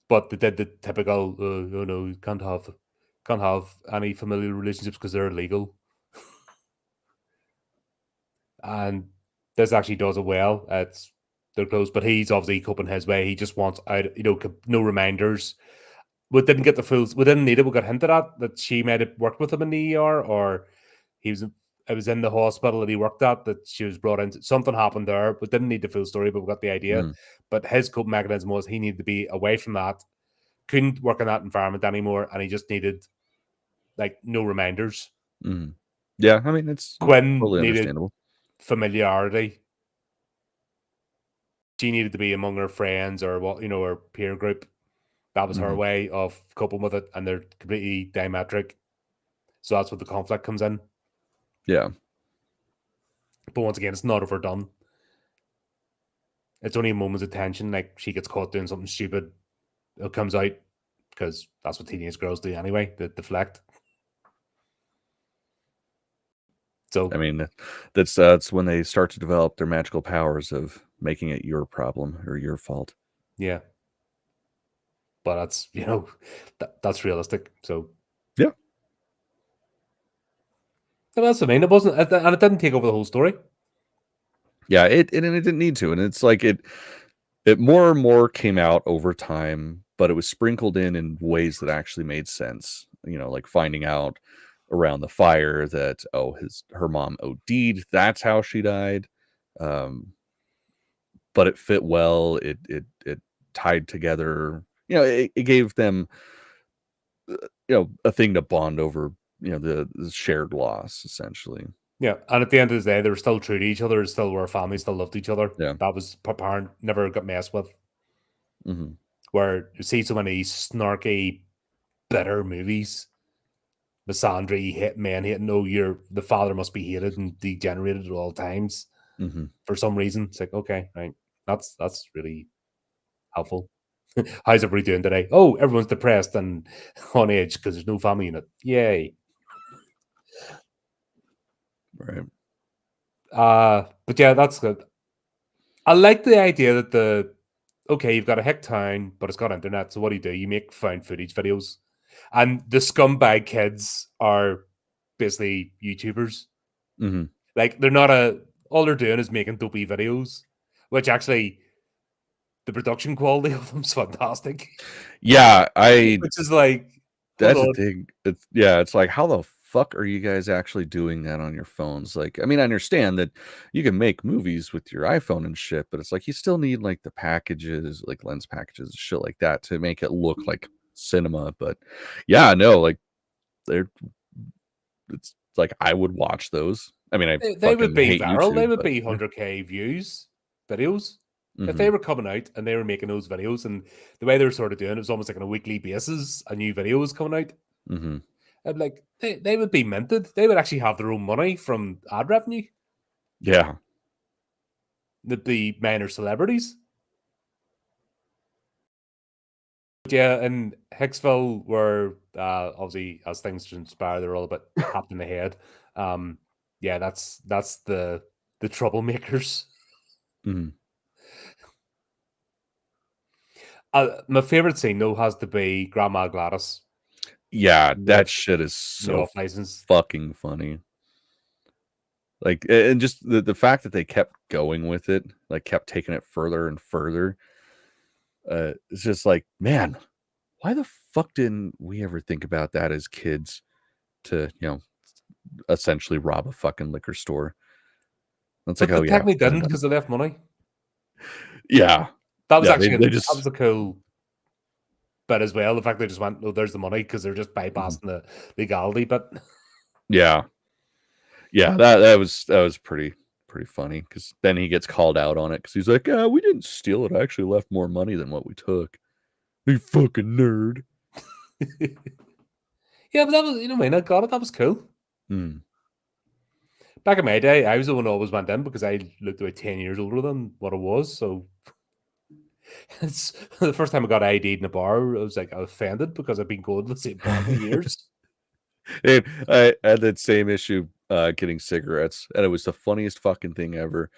but they did the typical, you can't have any familial relationships because they're illegal. And this actually does it well. They're close, but he's obviously coping his way. He just wants out, no reminders. We didn't get we didn't need it. We got hinted at that she might have worked with him in the ER, or he was it was in the hospital that he worked at that she was brought into. Something happened there, but didn't need the full story, but we got the idea. But his coping mechanism was he needed to be away from that, couldn't work in that environment anymore, and he just needed like no reminders. Yeah, I mean, it's Quinn totally needed understandable. familiarity. She needed to be among her friends or what, her peer group. That was her way of coping with it, and they're completely diametric. So that's what the conflict comes in. Yeah. But once again, it's not overdone. It's only moments of tension, like she gets caught doing something stupid. It comes out because that's what teenage girls do anyway, they deflect. So I mean, that's when they start to develop their magical powers of making it your problem or your fault. Yeah. But that's, that's realistic. So yeah. That's what I mean. It wasn't, and it didn't take over the whole story. Yeah, it didn't need to. And it's like it more and more came out over time, but it was sprinkled in ways that actually made sense. Like finding out around the fire that her mom OD'd, that's how she died. But it fit well. It tied together. It gave them a thing to bond over. The shared loss essentially. Yeah, and at the end of the day, they were still true to each other. Still were a family. Still loved each other. Yeah, that was apparent. Never got messed with. Mm-hmm. Where you see so many snarky, bitter movies. Misandry, hit men, hit. No, the father must be hated and degenerated at all times. Mm-hmm. For some reason, it's like, okay, right, that's really helpful. How's everybody doing today? Oh, everyone's depressed and on edge because there's no family unit. Yay! Right. But yeah, that's good. I like the idea that you've got a hick town, but it's got internet. So what do? You make found footage videos, and the scumbag kids are basically YouTubers. Mm-hmm. Like they're not all they're doing is making dopey videos, which actually the production quality of them's fantastic. Yeah, which is like that's the thing. It's like, how the fuck are you guys actually doing that on your phones? Like, I mean, I understand that you can make movies with your iPhone and shit, but it's like you still need like the packages, like lens packages, shit like that to make it look like cinema. But yeah, no, like it's like I would watch those. I mean, they would be hate viral. YouTube, They would but, be 100K views videos. If Mm-hmm. they were coming out and they were making those videos, and the way they were sort of doing it was almost like on a weekly basis, a new video was coming out. Mm-hmm. I'd like they would be minted. They would actually have their own money from ad revenue. Yeah. They'd be minor celebrities. But yeah, in Hicksville, where obviously as things transpire, they're all a bit tapped in the head. Yeah, that's the troublemakers. Mm-hmm. My favorite scene though has to be Grandma Gladys. Yeah, that shit is so fucking funny. Like, and just the fact that they kept going with it, like kept taking it further and further. It's just like, man, why the fuck didn't we ever think about that as kids to, essentially rob a fucking liquor store? It's like, But they oh yeah, technically didn't because they left money. Yeah. That was actually they that was a cool bit as well. The fact they just went, "Oh, there's the money," because they're just bypassing the legality bit. Yeah. Yeah, that was pretty funny because then he gets called out on it because he's like, we didn't steal it. I actually left more money than what we took. You fucking nerd. Yeah, but that was, I got it. That was cool. Back in my day, I was the one who always went in because I looked about 10 years older than what I was. So it's the first time I got ID'd in a bar, I was like offended because I've been going to the same bar for years. And I had that same issue getting cigarettes, and it was the funniest fucking thing ever.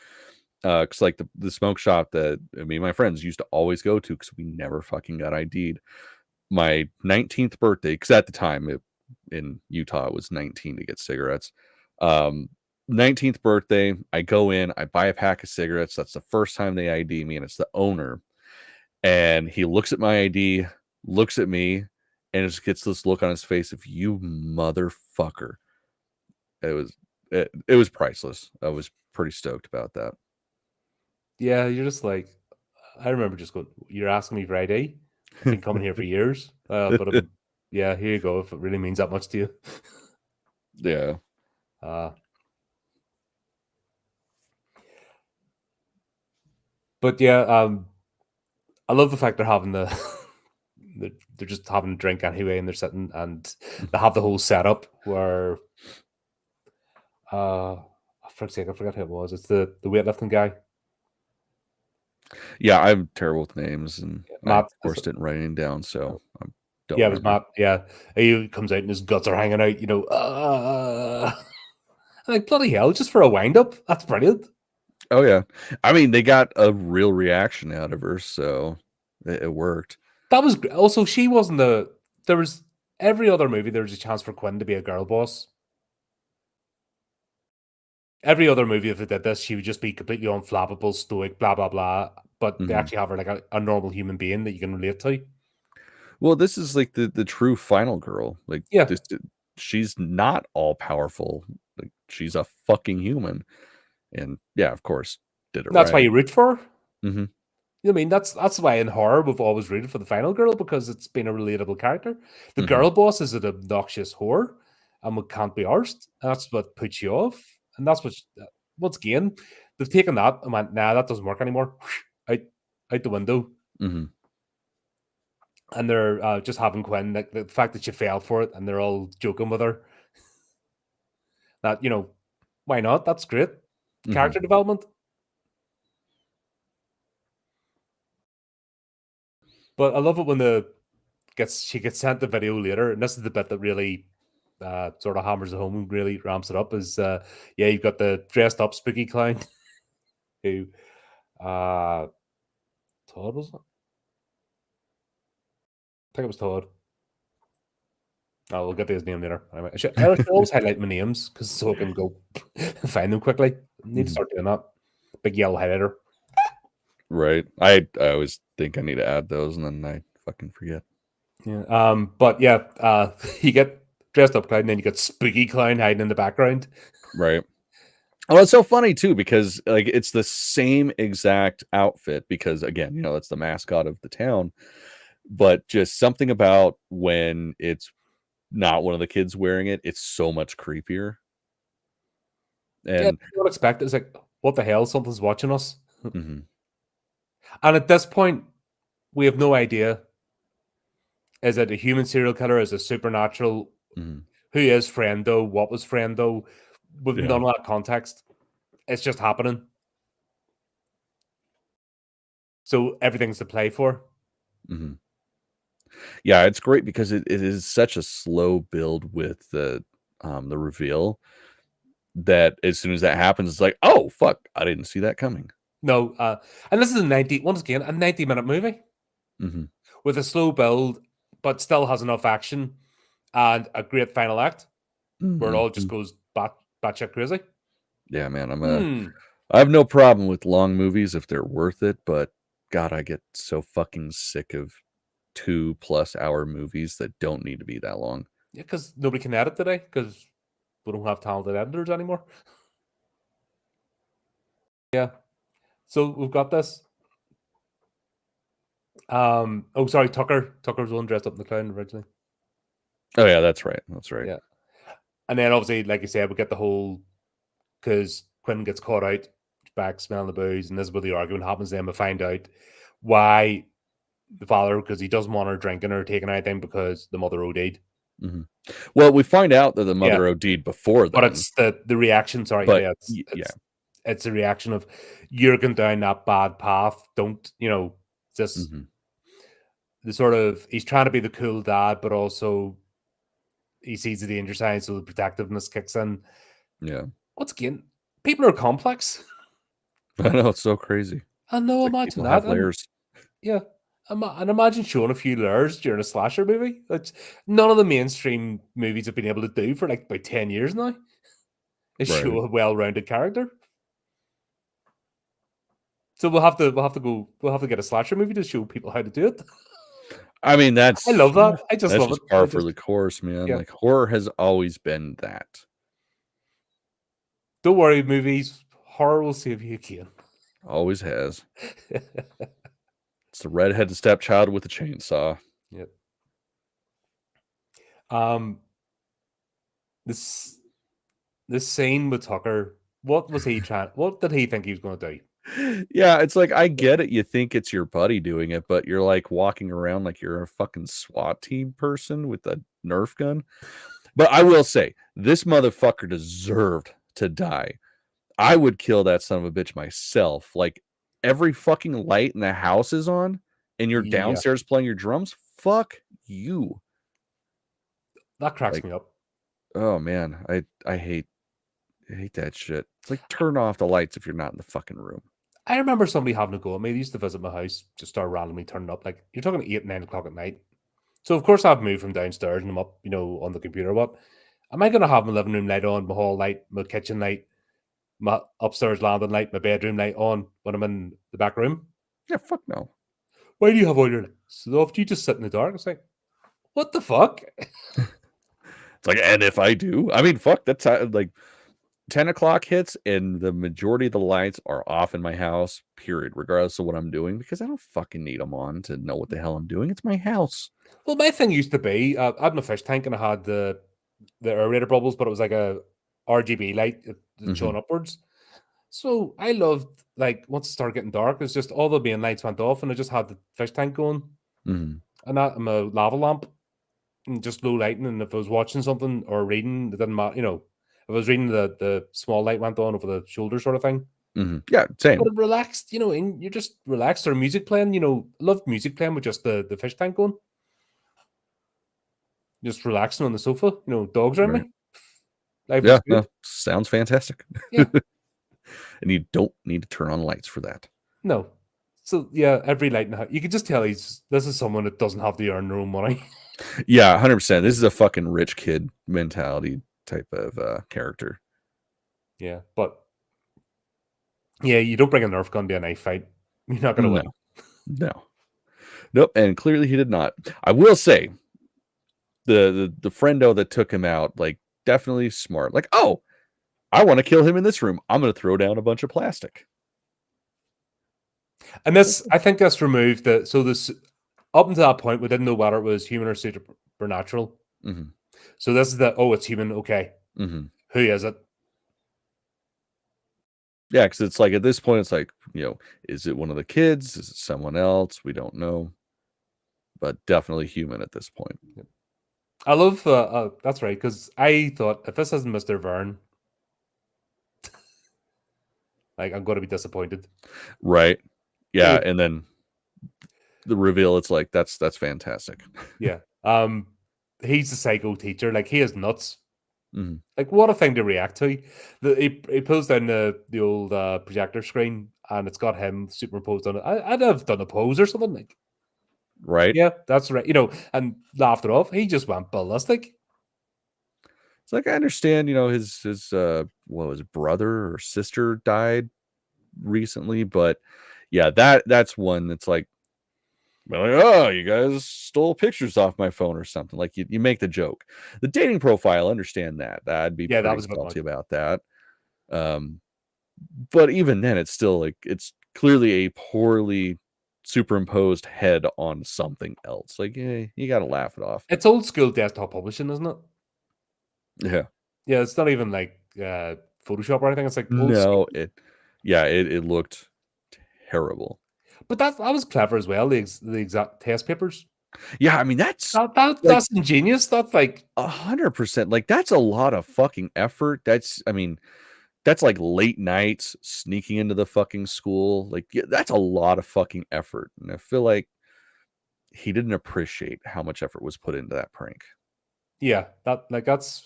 Because like the smoke shop that me and my friends used to always go to because we never fucking got ID'd. My 19th birthday, because at the time in Utah it was 19 to get cigarettes. 19th birthday, I go in, I buy a pack of cigarettes. That's the first time they ID me, and it's the owner. And he looks at my ID, looks at me, and just gets this look on his face of, you motherfucker. It was it was priceless. I was pretty stoked about that. Yeah, you're just like, I remember just going, "You're asking me for ID? I've been coming here for years, but yeah, here you go. If it really means that much to you." Yeah. But yeah, I love the fact they're having they're just having a drink anyway, and they're sitting and they have the whole setup where, for a sake, I forgot who it was. It's the weightlifting guy. Yeah, I'm terrible with names, and I, Matt, of course, didn't write anything down, so I don't yeah, it was remember. Matt. Yeah, he comes out and his guts are hanging out. I'm like, bloody hell, just for a wind up. That's brilliant. Oh yeah, I mean, they got a real reaction out of her, so it worked. That was also, she wasn't the. There was every other movie. There was a chance for Quinn to be a girl boss. Every other movie, if it did this, she would just be completely unflappable, stoic, blah blah blah. But they actually have her like a normal human being that you can relate to. Well, this is like the true final girl. Like, Yeah, she's not all powerful. Like, she's a fucking human, and yeah, of course, did it that's why right. you root for her. Mm-hmm. You know what I mean? That's why in horror we've always rooted for the final girl, because it's been a relatable character. The Mm-hmm. girl boss is an obnoxious whore and we can't be arsed. That's what puts you off. And that's what, once again, they've taken that and went, nah, that doesn't work anymore. Out the window. Mm-hmm. And they're just having Quinn, like the fact that she fell for it, and they're all joking with her. That, why not? That's great. Character development. But I love it when she gets sent the video later, and this is the bit that really sort of hammers it home and really ramps it up. Is yeah, you've got the dressed up spooky clown who Todd, was it? I think it was Todd. Oh, we'll get to his name later. Anyway, I should always highlight my names because so I can go find them quickly. I need to start doing that. Big yellow highlighter. Right. I always think I need to add those, and then I fucking forget. Yeah. But yeah, you get dressed up clown, and then you get spooky clown hiding in the background. Right. Oh, it's so funny too, because like it's the same exact outfit, because again, it's the mascot of the town, but just something about when it's not one of the kids wearing it, it's so much creepier. Yeah, And you don't expect it. It's like, what the hell? Something's watching us. mm-hmm. And at this point, we have no idea. Is it a human serial killer? Is it supernatural? Mm-hmm. Who is Friendo? What was Friendo? With none of that context. It's just happening. So everything's to play for. Mm-hmm. Yeah, it's great because it is such a slow build with the reveal that as soon as that happens, it's like, oh fuck, I didn't see that coming. No, and this is once again, a 90-minute movie with a slow build, but still has enough action and a great final act where it all just goes batshit crazy. Yeah, man, I have no problem with long movies if they're worth it, but God, I get so fucking sick of 2+ hour movies that don't need to be that long. Yeah, because nobody can edit today because we don't have talented editors anymore. Yeah. So we've got this. Oh, sorry, Tucker. Tucker's the one dressed up in the clown originally. Oh yeah, that's right. That's right. Yeah. And then obviously, like you said, we get the whole, because Quinn gets caught out back smelling the booze, and this is where the argument happens. Then we find out why the father, because he doesn't want her drinking or taking anything because the mother OD'd. Well, we find out that the mother OD'd before that, but it's the reaction. Sorry, but it's a reaction of, you're going down that bad path. Don't just the sort of, he's trying to be the cool dad, but also he sees the danger signs, so the protectiveness kicks in. Yeah. Once again, people are complex. I know, it's so crazy. I know, like imagine that. Have layers. Yeah. And imagine showing a few layers during a slasher movie. That's none of the mainstream movies have been able to do for like about 10 years now. Is show a well-rounded character. So we'll have to get a slasher movie to show people how to do it. I mean, I love that. I just love it. Par for the course, man. Yeah. Like, horror has always been that. Don't worry, movies. Horror will save you again. Always has. It's the redheaded stepchild with a chainsaw. Yep. This scene with Tucker. What was he trying? What did he think he was going to do? Yeah, it's like, I get it. You think it's your buddy doing it, but you're like walking around like you're a fucking SWAT team person with a Nerf gun. But I will say, this motherfucker deserved to die. I would kill that son of a bitch myself. Like, every fucking light in the house is on, and you're Yeah, downstairs playing your drums. Fuck you. that cracks Like, me up. oh man, I hate that shit. It's like, turn off the lights if you're not in the fucking room. I remember somebody having a go at me. They used to visit my house, just start randomly turning up. Like, you're talking 8, 9 o'clock at night. So of course I've moved from downstairs and I'm up, on the computer. What am I going to have my living room light on, my hall light, my kitchen light, my upstairs landing light, my bedroom light on when I'm in the back room? Yeah, fuck no. Why do you have all your lights? So if you just sit in the dark, it's like, what the fuck? It's like, and if I do, I mean, fuck, that's like 10 o'clock hits and the majority of the lights are off in my house, period, regardless of what I'm doing, because I don't fucking need them on to know what the hell I'm doing. It's my house. Well, my thing used to be I had my fish tank and I had the aerator bubbles, but it was like a RGB light that's showing upwards. So I loved, like, once it started getting dark, it's just all the main lights went off and I just had the fish tank going and that and my lava lamp and just low lighting. And if I was watching something or reading, it didn't matter. If I was reading, the small light went on over the shoulder sort of thing. Yeah, same. But it relaxed, and you're just relaxed, or music playing, loved music playing with just the fish tank going. Just relaxing on the sofa, dogs around Right. me. Life Yeah, was good. no, sounds fantastic. Yeah. And you don't need to turn on lights for that. No. So yeah, every light in the house, you could just tell this is someone that doesn't have to earn their own money. Yeah, 100%. This is a fucking rich kid mentality type of character. Yeah, but yeah, you don't bring a Nerf gun to a knife fight. You're not going to win. No. Nope, and clearly he did not. I will say, the friendo that took him out, like, definitely smart. Like, oh, I want to kill him in this room. I'm going to throw down a bunch of plastic. And this, I think that's removed this up until that point, we didn't know whether it was human or supernatural. So this is it's human. Okay. Who is it? Yeah, because it's like, at this point, it's like, is it one of the kids? Is it someone else? We don't know. But definitely human at this point. I love, that's right, because I thought, if this isn't Mr. Verne, like, I'm going to be disappointed. Right. Yeah, and then the reveal, it's like, that's fantastic. Yeah. He's a psycho teacher. Like, he is nuts. Like, what a thing to react to. He pulls down the old projector screen and it's got him superimposed on it. I'd have done a pose or something. Like, right. Yeah, that's right. And laughed it off. He just went ballistic. It's like, I understand, his brother or sister died recently, but yeah, that's one that's like, oh, you guys stole pictures off my phone or something. Like, you make the joke. The dating profile, understand that. I'd be that pretty was a bit salty much. about that. But even then, it's still like, it's clearly a poorly superimposed head on something else. Like, you got to laugh it off. It's old school desktop publishing, isn't it? Yeah. Yeah, it's not even like Photoshop or anything. It's like old No, school. it looked terrible. But that was clever as well. The exact test papers. Yeah, I mean, that's that's ingenious. That's like 100%. Like, that's a lot of fucking effort. That's like late nights sneaking into the fucking school. Like, yeah, that's a lot of fucking effort. And I feel like he didn't appreciate how much effort was put into that prank. Yeah, that's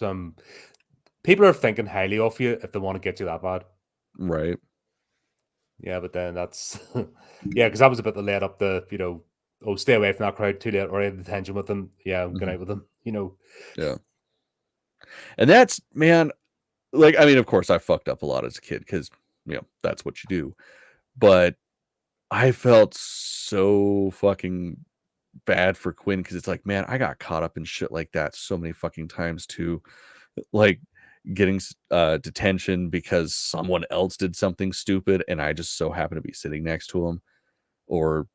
people are thinking highly of you if they want to get you that bad. Right. Yeah, but then that's because that was a bit to let up the, stay away from that crowd too late, or I had detention with them. Yeah, I'm going out with them, Yeah. And that's, man, like, I mean, of course I fucked up a lot as a kid because, that's what you do. But I felt so fucking bad for Quinn because it's like, man, I got caught up in shit like that so many fucking times too. Like, getting detention because someone else did something stupid and I just so happen to be sitting next to him, or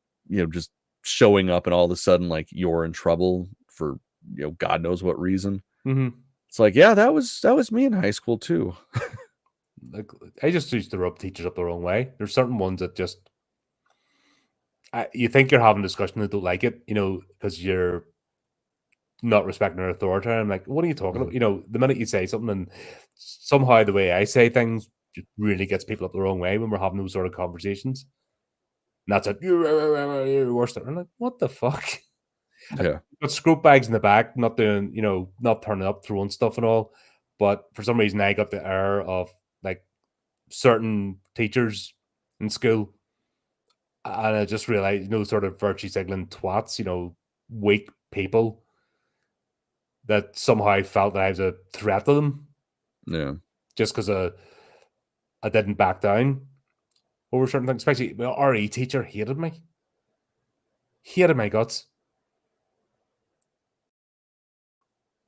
just showing up and all of a sudden like you're in trouble for God knows what reason. Mm-hmm. It's like, yeah, that was me in high school too. Like, I just used to rub teachers up the wrong way. There's certain ones that just you think you're having a discussion and don't like it, because you're not respecting their authority. I'm like, what are you talking about? The minute you say something, and somehow the way I say things just really gets people up the wrong way when we're having those sort of conversations. And that's it. You're worse. I'm like, what the fuck? Yeah. Got scrope bags in the back, not doing, not turning up, throwing stuff and all. But for some reason, I got the air of like certain teachers in school. And I just realized, sort of virtue signaling twats, weak people that somehow felt that I was a threat to them. Yeah. Just because I didn't back down over certain things. Especially my RE teacher hated me. Hated my guts.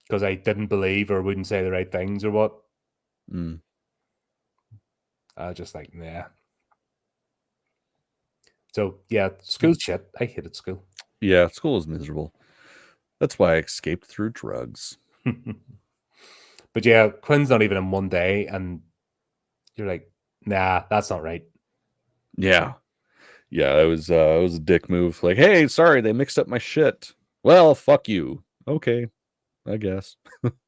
Because I didn't believe or wouldn't say the right things or what. I was just like, nah. So, yeah, school's shit. I hated school. Yeah, school is miserable. That's why I escaped through drugs. But yeah, Quinn's not even in one day, and you're like, nah, that's not right. Yeah. Yeah, it was a dick move. Like, hey, sorry, they mixed up my shit. Well, fuck you. Okay, I guess.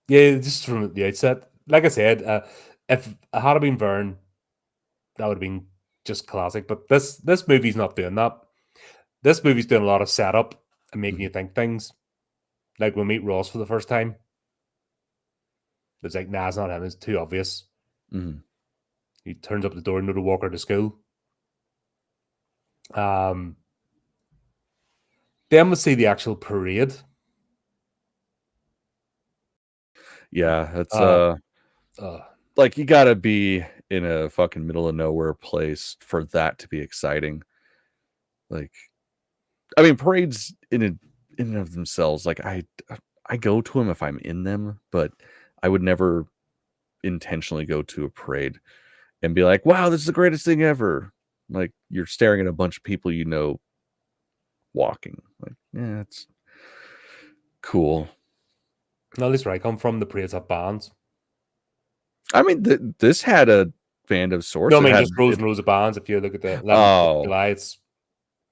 Yeah, just from the outset. Like I said, if I had been Vern, that would have been just classic. But this movie's not doing that. This movie's doing a lot of setup and making you think things. Like when we meet Ross for the first time, it's like, nah, it's not him. It's too obvious. He turns up the door, to walk her to school. Then we'll see the actual parade. Yeah, it's like you gotta be in a fucking middle of nowhere place for that to be exciting. Like, I mean, parades in and of themselves, like I go to them if I'm in them, but I would never intentionally go to a parade and be like, wow, this is the greatest thing ever. Like, you're staring at a bunch of people walking. Like, yeah, it's cool. No, at least where I come from, the parades have bands. I mean, this had a band of sorts. No, I mean, just rows and rows of bands. If you look at the 11th of July, it's...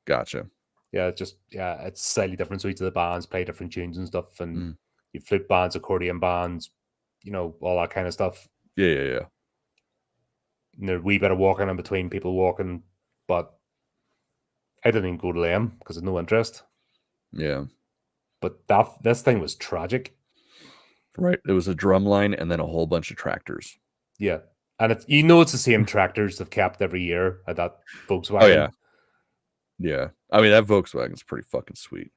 Gotcha. Yeah, it's slightly different. So each of the bands play different tunes and stuff, and you flute bands, accordion bands, all that kind of stuff. Yeah. And there's a wee bit of walking in between people walking, but I didn't even go to them because there's no interest. Yeah. But this thing was tragic. Right. It was a drum line and then a whole bunch of tractors. Yeah. And it's the same tractors they've kept every year at that Volkswagen. Oh, yeah. Yeah. I mean, that Volkswagen's pretty fucking sweet.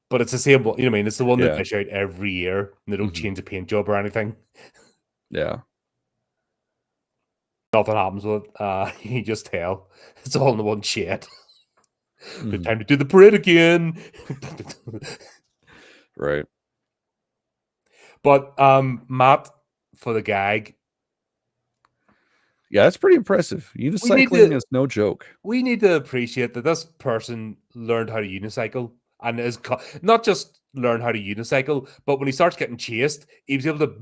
But it's the same one, what I mean? It's the one that they shout every year, and they don't change the paint job or anything. Yeah. Nothing happens with it. You can just tell. It's all in the one shed. Good time to do the parade again. Right. But Matt, for the gag. Yeah, that's pretty impressive. Unicycling is no joke. We need to appreciate that this person learned how to unicycle, and is not just learn how to unicycle, but when he starts getting chased, he was able to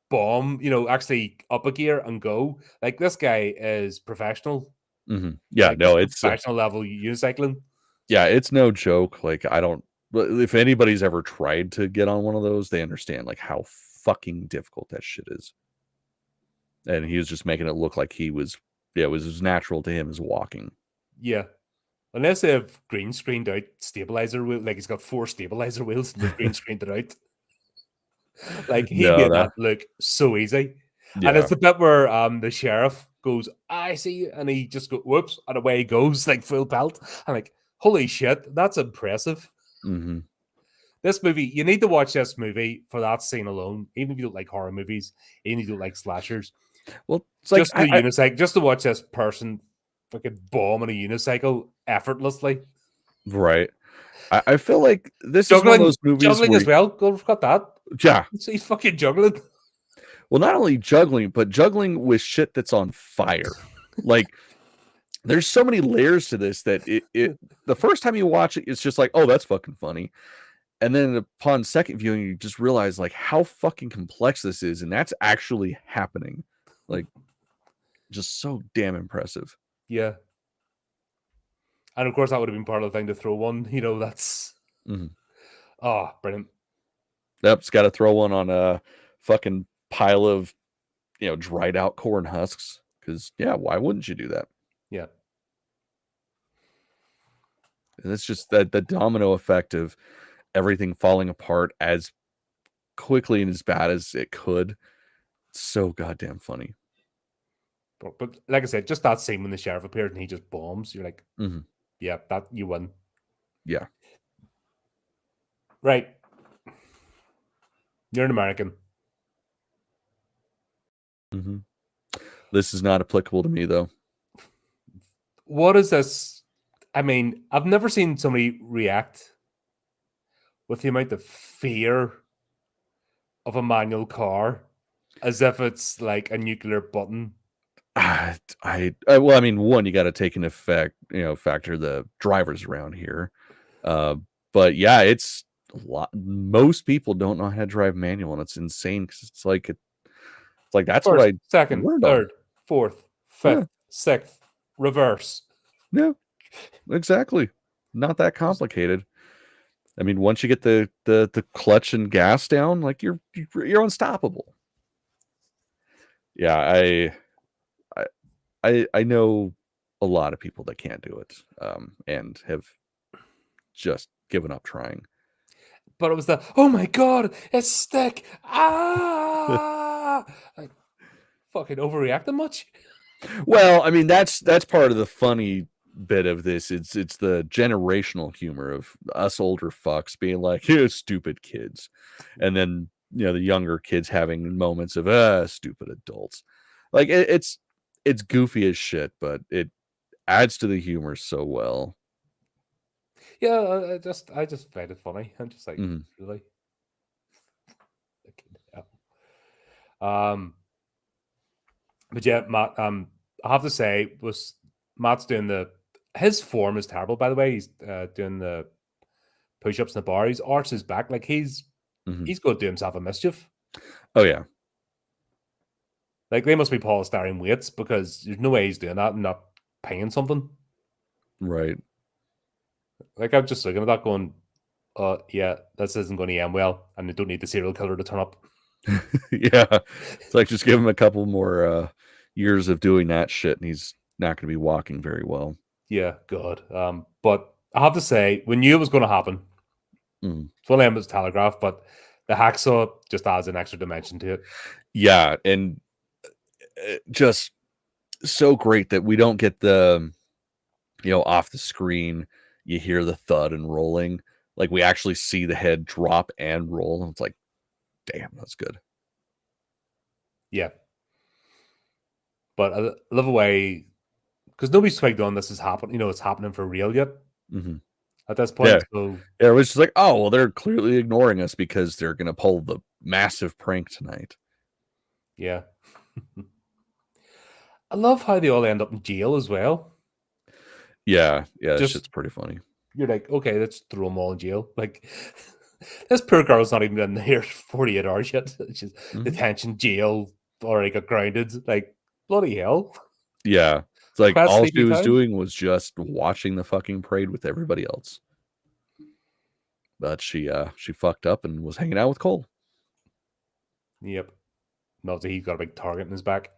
bomb, actually up a gear and go. Like, this guy is professional. Yeah, like, no, it's professional level unicycling. Yeah, it's no joke. Like, if anybody's ever tried to get on one of those, they understand like how fucking difficult that shit is. And he was just making it look like it was as natural to him as walking. Yeah. Unless they have green screened out stabilizer wheel, like he's got 4 stabilizer wheels and they've green screened it out. Like, he made that look so easy. Yeah. And it's the bit where the sheriff goes, I see you, and he just goes, whoops, and away he goes, like full pelt. I'm like, holy shit, that's impressive. This movie, you need to watch this movie for that scene alone, even if you don't like horror movies, even if you don't like slashers. Well, it's like unicycle, just to watch this person fucking bomb on a unicycle effortlessly. Right. I feel like this is one of those movies juggling as well. Go forgot that. Yeah. So he's fucking juggling. Well, not only juggling, but juggling with shit that's on fire. Like, there's so many layers to this that it the first time you watch it, it's just like, oh, that's fucking funny. And then upon second viewing, you just realize like how fucking complex this is, and that's actually happening. Like, just so damn impressive. Yeah. And of course, that would have been part of the thing to throw one. That's brilliant. Yep, it's got to throw one on a fucking pile of dried out corn husks. Because why wouldn't you do that? Yeah. And it's just that the domino effect of everything falling apart as quickly and as bad as it could. So goddamn funny. But like I said, just that scene when the sheriff appeared and he just bombs, you're like, yeah, that you win. Yeah. Right. You're an American. This is not applicable to me, though. What is this? I mean, I've never seen somebody react with the amount of fear of a manual car as if it's like a nuclear button. Well, I mean, one, you got to take into factor the drivers around here. But yeah, it's a lot. Most people don't know how to drive manual, and it's insane because it's like that's First, what I second, third, fourth, fifth, sixth, reverse. Yeah, exactly. Not that complicated. I mean, once you get the clutch and gas down, like you're unstoppable. Yeah, I know a lot of people that can't do it, and have just given up trying. But it was oh my god, it's stick. I fucking overreacting much. Well, I mean, that's part of the funny bit of this. It's the generational humor of us older fucks being like, "You stupid kids," and then the younger kids having moments of stupid adults. Like it's goofy as shit, but it adds to the humor so well. Yeah, I just find it funny. I'm just like, really. But yeah, Matt. I have to say, Matt's doing his form is terrible. By the way, he's doing the push-ups in the bar. He's arched his back like he's going to do himself a mischief. Oh yeah. Like they must be polystyrene weights because there's no way he's doing that and not paying something. Right. Like I'm just looking at that going, yeah, this isn't going to end well, and they don't need the serial killer to turn up. Yeah, it's like just give him a couple more years of doing that shit, and he's not going to be walking very well. Yeah, God. But I have to say, we knew it was going to happen. It's one of them was telegraphed, but the hacksaw just adds an extra dimension to it. Yeah, and just so great that we don't get the off the screen. You hear the thud and rolling, like we actually see the head drop and roll, and it's like, damn, that's good. Yeah. But I love the way, because nobody's twigged on this is happening. It's happening for real yet. At this point. Yeah. So it was just like, oh, well, they're clearly ignoring us because they're going to pull the massive prank tonight. Yeah. I love how they all end up in jail as well. Yeah, that shit's pretty funny. You're like, okay, let's throw them all in jail. Like, this poor girl's not even in here 48 hours yet. She's detention, jail, already got grounded. Like, bloody hell. Yeah. It's like all she was doing was just watching the fucking parade with everybody else. But she fucked up and was hanging out with Cole. Yep. Not that he's got a big target in his back.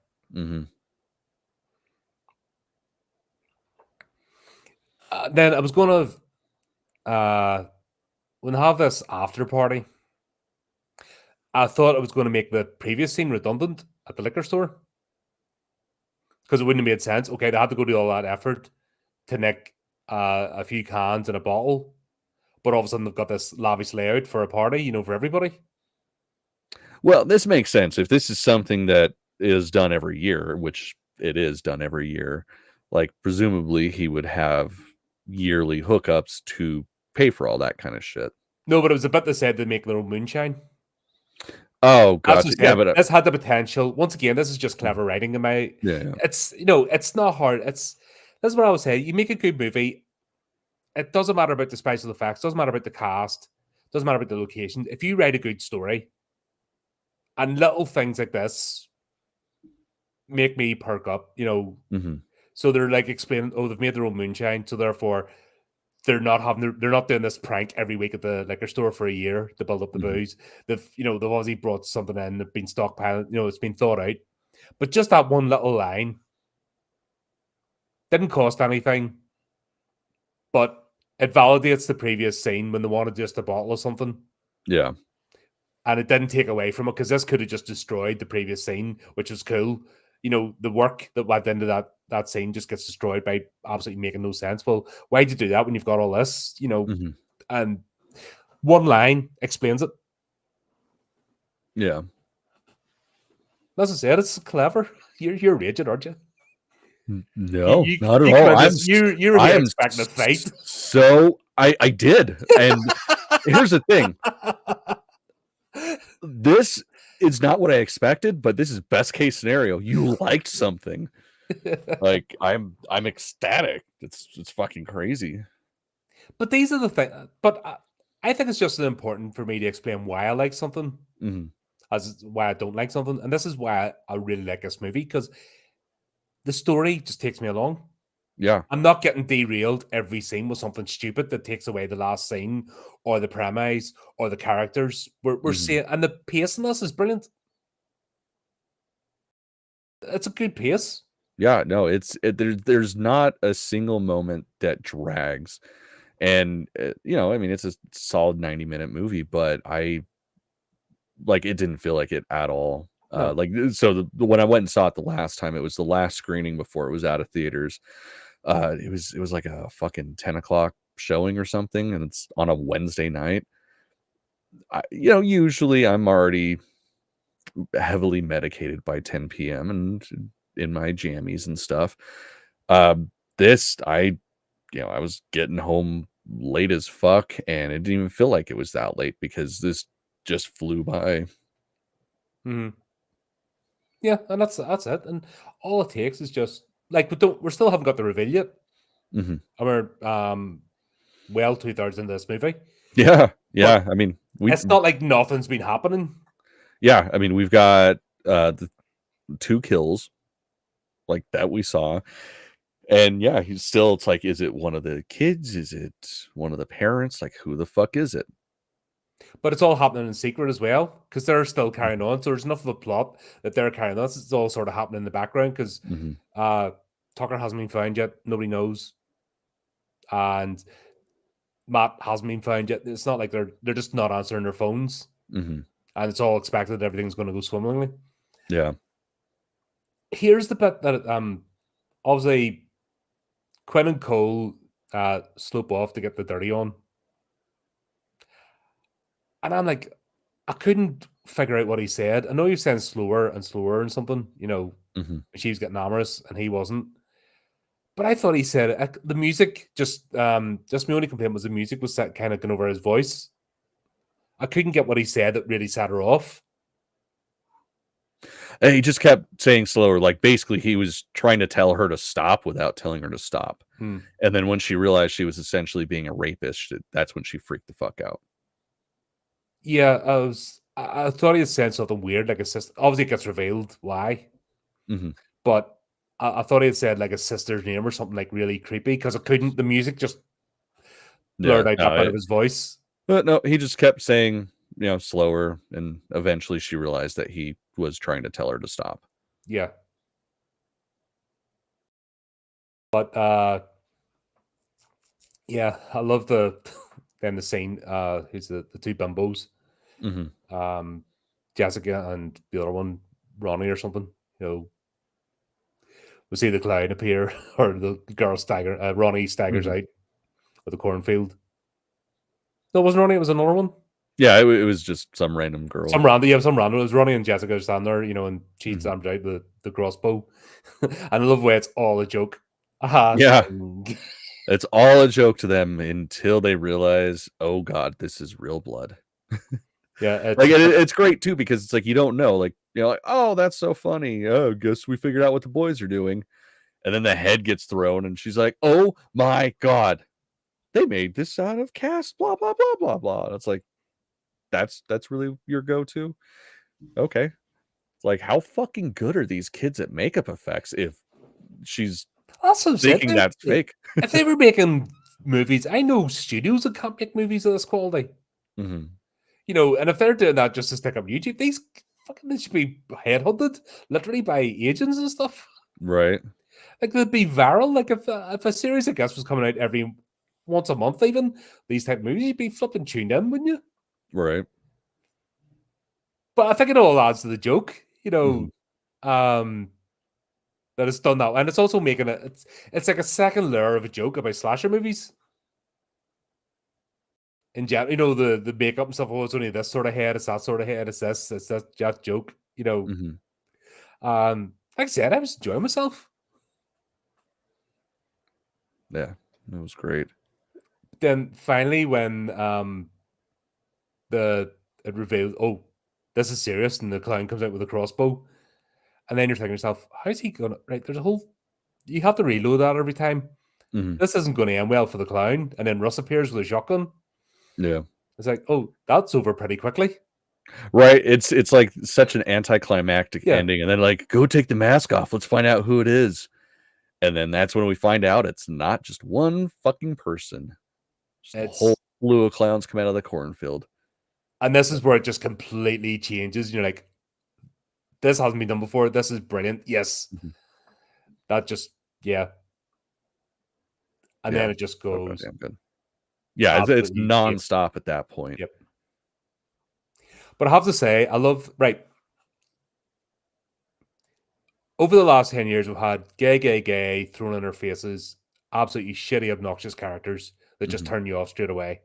Then I was going to when I have this after party, I thought I was going to make the previous scene redundant at the liquor store. Because it wouldn't have made sense. Okay, they had to go do all that effort to nick a few cans and a bottle. But all of a sudden they've got this lavish layout for a party, for everybody. Well, this makes sense. If this is something that is done every year, which it is done every year, like presumably he would have yearly hookups to pay for all that kind of shit. No, but it was a bit that said they make their own moonshine. Oh, That's what gotcha. I Yeah, said. but This had the potential. Once again, this is just clever writing in my. yeah. It's it's not hard. That's what I would say. You make a good movie. It doesn't matter about the special effects. Doesn't matter about the cast. Doesn't matter about the location. If you write a good story, and little things like this make me perk up. Mhm. So they're like explaining, oh, they've made their own moonshine, so therefore they're not doing this prank every week at the liquor store for a year to build up the Mhm. booze. They've obviously brought something in, they've been stockpiling, it's been thought out. But just that one little line didn't cost anything, but it validates the previous scene when they wanted just a bottle of something. Yeah. And it didn't take away from it, because this could have just destroyed the previous scene, which was cool. The work that went into that scene just gets destroyed by absolutely making no sense. Well, why'd you do that when you've got all this? Mhm. And one line explains it. Yeah. As I said, it's clever. You're raging, aren't you? No, not at You come all. in this. You're I here am expecting a fight. so I did. And here's the thing. This is not what I expected, but this is best case scenario. You liked something. Like I'm ecstatic. It's fucking crazy. But these are the things. But I think it's just important for me to explain why I like something, Mhm. as why I don't like something, and this is why I really like this movie, because the story just takes me along. Yeah. I'm not getting derailed every scene with something stupid that takes away the last scene or the premise or the characters. We're Mhm. seeing, and the pace in this is brilliant. It's a good pace. Yeah, no, there's not a single moment that drags. And I mean, it's a solid 90-minute movie, but it didn't feel like it at all. No, So when I went and saw it the last time, it was the last screening before it was out of theaters. It was like a fucking 10 o'clock showing or something, and it's on a Wednesday night. Usually I'm already heavily medicated by 10 p.m. and in my jammies and stuff. This I was getting home late as fuck, and it didn't even feel like it was that late because this just flew by. hmm yeah, and that's it. And all it takes is just like we still haven't got the reveal yet, Mhm. and we're well 2/3 into this movie. Yeah, But yeah. I mean, it's not like nothing's been happening. we've got the 2 kills like that we saw. And yeah, it's like, is it one of the kids? Is it one of the parents? Like, who the fuck is it? But it's all happening in secret as well, because they're still carrying Mhm. on. So there's enough of a plot that they're carrying on. It's all sort of happening in the background, because Mhm. uh, Tucker hasn't been found yet. Nobody knows, and Matt hasn't been found yet. It's not like they're just not answering their phones, Mhm. and it's all expected that everything's going to go swimmingly. Yeah. Here's the bit that obviously Quinn and Cole slope off to get the dirty on, and I'm like, I couldn't figure out what he said. I know he was saying slower and slower and something, Mhm. she was getting amorous and he wasn't. But I thought he said the music just my only complaint was the music was set kind of going over his voice. I couldn't get what he said that really set her off. And he just kept saying slower, like, basically, he was trying to tell her to stop without telling her to stop. Hmm. And then when she realized she was essentially being a rapist, that's when she freaked the fuck out. Yeah, I thought he had said something weird, like a sister. Obviously, it gets revealed why, Mhm. but I thought he had said like a sister's name or something like really creepy, because I couldn't. The music just Yeah, blurred out that no, bit of his voice. but no, he just kept saying, slower, and eventually she realized that he was trying to tell her to stop. Yeah, but yeah, I love the then the scene. Who's the two bimbos? Mhm. Um, Jessica and the other one, Ronnie or something. We see the clown appear, or the girl Ronnie staggers Mhm. out of the cornfield. No, it wasn't Ronnie. It was another one. Yeah, it was just some random girl. Some random. Yeah, some random. It was Ronnie and Jessica standing there, and she Mhm. stabbed out the crossbow. And I love the way it's all a joke. Aha, Yeah. zing. It's all a joke to them until they realize, "Oh god, this is real blood." Yeah, Like, it's great too because it's like you don't know, like, like, oh, that's so funny. Oh, guess we figured out what the boys are doing. And then the head gets thrown, and she's like, "Oh my god, they made this out of cast, blah blah blah blah blah." And it's like, that's really your go-to? Okay. It's like, how fucking good are these kids at makeup effects if she's also said thinking that's fake? if they were making movies, I know studios that can't make movies of this quality. Mhm. And if they're doing that just to stick up YouTube, they should be headhunted literally by agents and stuff. Right. Like they'd be viral. Like if a series of guests was coming out every once a month, even these type of movies, you'd be flipping tuned in, wouldn't you? Right. But I think it all adds to the joke, Mhm. that it's done that, and it's also making it's like a second layer of a joke about slasher movies. In general, the makeup and stuff. Oh, it's only this sort of head. It's that sort of head. It's that joke. Mhm. Like I said, I was enjoying myself. Yeah. It was great. Then finally, when it reveals, oh, this is serious, and the clown comes out with a crossbow, and then you're thinking to yourself, how's he gonna? Right, there's a whole. You have to reload that every time. Mhm. This isn't going to end well for the clown, and then Russ appears with a shotgun. Yeah. It's like, oh, that's over pretty quickly. Right. It's like such an anticlimactic Yeah, ending, and then like, go take the mask off. Let's find out who it is. And then that's when we find out it's not just one fucking person. Just a whole it's slew of clowns come out of the cornfield. and this is where it just completely changes. You're like, this hasn't been done before. This is brilliant. Yes, Mhm. that just yeah, and Yeah. then it just So goes goddamn good. Yeah, it's absolutely. nonstop at that point. Yep. But I have to say, I love right. Over the last 10 years, we've had gay thrown in our faces, absolutely shitty, obnoxious characters that just Mhm. turn you off straight away.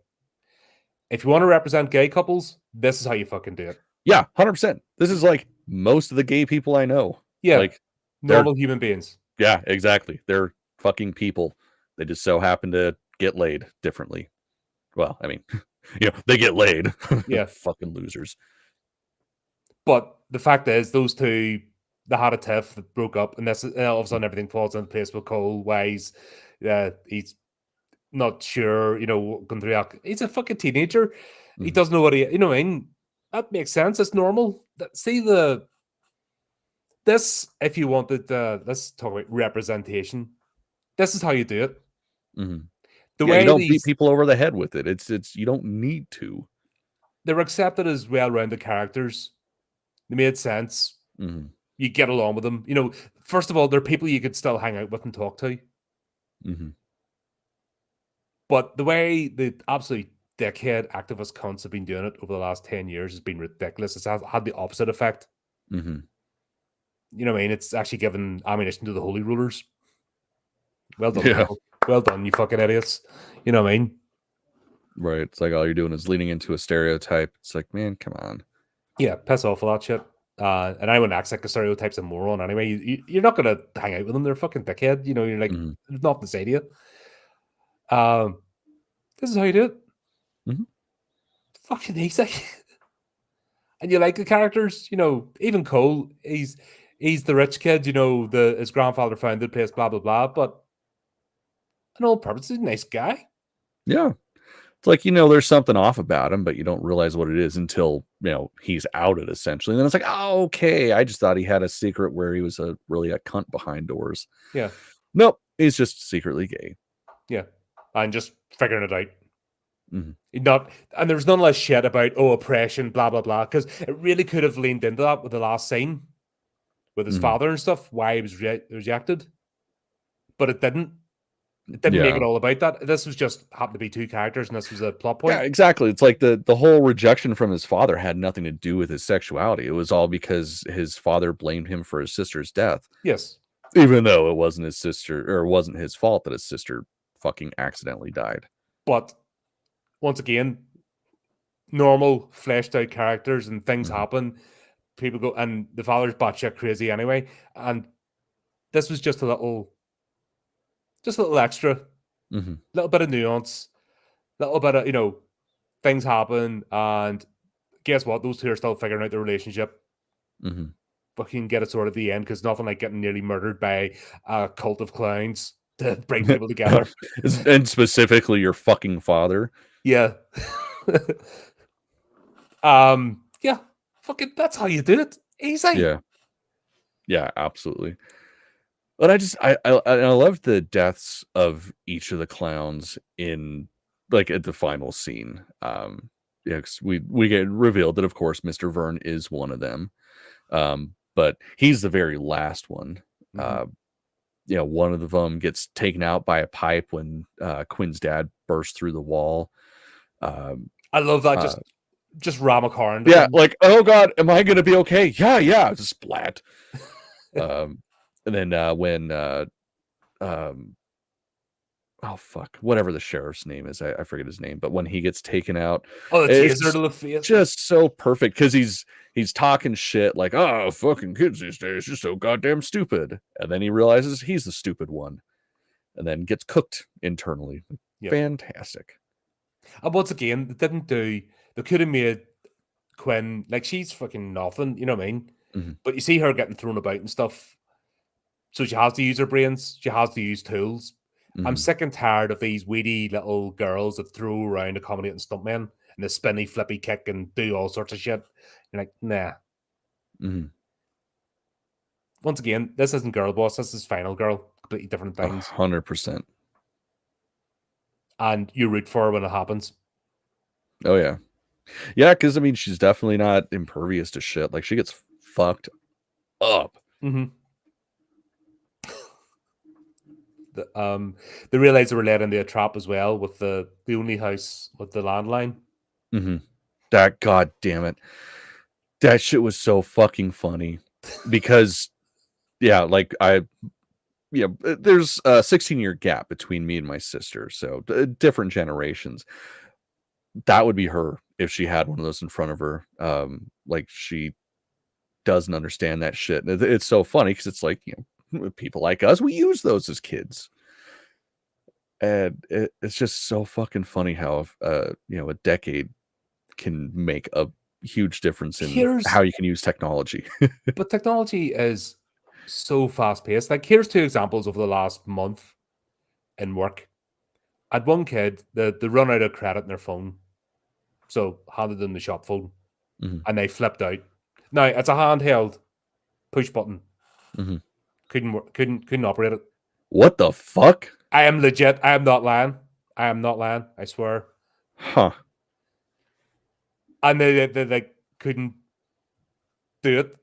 If you want to represent gay couples, this is how you fucking do it. Yeah, 100%. This is like most of the gay people I know. Yeah, Like, they're normal human beings. yeah, exactly. They're fucking people. They just so happen to get laid differently. Well, I mean, they get laid. Yeah. Fucking losers. But the fact is, those two, they had a tiff that broke up, and this and all of a sudden everything falls into place with Cole. Why he's not sure, going through that. He's a fucking teenager. He Mhm. doesn't know what what I mean? That makes sense. It's normal. See this, if you wanted, let's talk about representation. This is how you do it. Mhm. The Yeah, you way don't beat people over the head with it. It's you don't need to. they were accepted as well-rounded characters. They made sense. Mhm. You get along with them. First of all, they're people you could still hang out with and talk to. Mhm. But the way the absolute dickhead activist cunts have been doing it over the last 10 years has been ridiculous. It's had the opposite effect. Mhm. You know what I mean? It's actually given ammunition to the holy rulers. Well done, Yeah. people. Well done, you fucking idiots. You know what I mean? Right. It's like all you're doing is leaning into a stereotype. It's like, man, come on. Yeah, piss off all that shit. And I wouldn't act like a stereotype's a moron anyway. You're not going to hang out with them. They're a fucking dickhead. You're like, Mhm. there's nothing to say to you. This is how you do it. Mhm. Fucking easy. And you like the characters, even Cole, he's the rich kid, his grandfather founded the place, blah blah blah. But in all purposes, he's a nice guy. Yeah. It's like, there's something off about him, but you don't realize what it is until, he's outed essentially. And then it's like, oh, okay. I just thought he had a secret where he was really a cunt behind doors. Yeah, Nope. He's just secretly gay. yeah, and just figuring it out. Mhm. Not, and there's none less shit about oppression, blah blah blah, because it really could have leaned into that with the last scene with his Mhm. father and stuff, why he was rejected, but it didn't. It didn't make Yeah. it all about that. This was just happened to be two characters, and this was a plot Yeah, point. exactly. It's like the whole rejection from his father had nothing to do with his sexuality. It was all because his father blamed him for his sister's death, Yes, even though it wasn't his sister or it wasn't his fault that his sister fucking accidentally died. but once again, normal fleshed out characters and things Mhm. happen. People go, and the father's batshit crazy anyway. And this was just a little extra, Mhm. little bit of nuance, little bit of things happen, and guess what? Those two are still figuring out their relationship. Mm-hmm. Fucking get it sorted at the end, because nothing like getting nearly murdered by a cult of clowns to bring people together. And specifically your fucking father. Yeah. Yeah. Fucking, that's how you do it. Easy. Yeah, absolutely. But I love the deaths of each of the clowns in like at the final scene. Yeah, 'cause we get revealed that of course Mr. Vern is one of them. But he's the very last one. Mhm. One of them gets taken out by a pipe when Quinn's dad bursts through the wall. I love that. Just ram a car into Yeah, them. like, oh god, am I gonna be okay? Yeah, just splat. And then when oh fuck, whatever the sheriff's name is, I forget his name, but when he gets taken out, Oh, the it's taser to the face. just so perfect because he's talking shit like, oh, fucking kids these days, you're so goddamn stupid, and then he realizes he's the stupid one, and then gets cooked internally. Yeah. Fantastic. And once again, they could have made Quinn, like, she's fucking nothing, you know what I mean? Mhm. But you see her getting thrown about and stuff. So she has to use her brains. She has to use tools. I'm Mhm. sick and tired of these weedy little girls that throw around accommodating stuntmen and the spinny, flippy kick and do all sorts of shit. You're like, nah. Mhm. Once again, this isn't Girl Boss. This is Final Girl. Completely different things. 100%. And you root for her when it happens. Oh yeah. Yeah, because I mean, she's definitely not impervious to shit. Like she gets fucked up. Mm-hmm. They realized they were led into a trap as well with the only house with the landline. Mm-hmm. That god damn it. That shit was so fucking funny. Because like there's a 16-year gap between me and my sister, so different generations. That would be her if she had one of those in front of her. Like she doesn't understand that shit. And it's so funny because it's like, people like us, we use those as kids. And it's just so fucking funny how a decade can make a huge difference in how you can use technology. But technology is so fast paced. Like, here's two examples over the last month in work. I had one kid that they run out of credit in their phone, so handed them the shop phone, Mhm. and they flipped out. Now it's a handheld push button. Mhm. Couldn't operate it. What the fuck? I am legit. I am not lying. I am not lying. I swear. Huh. And they like couldn't do it.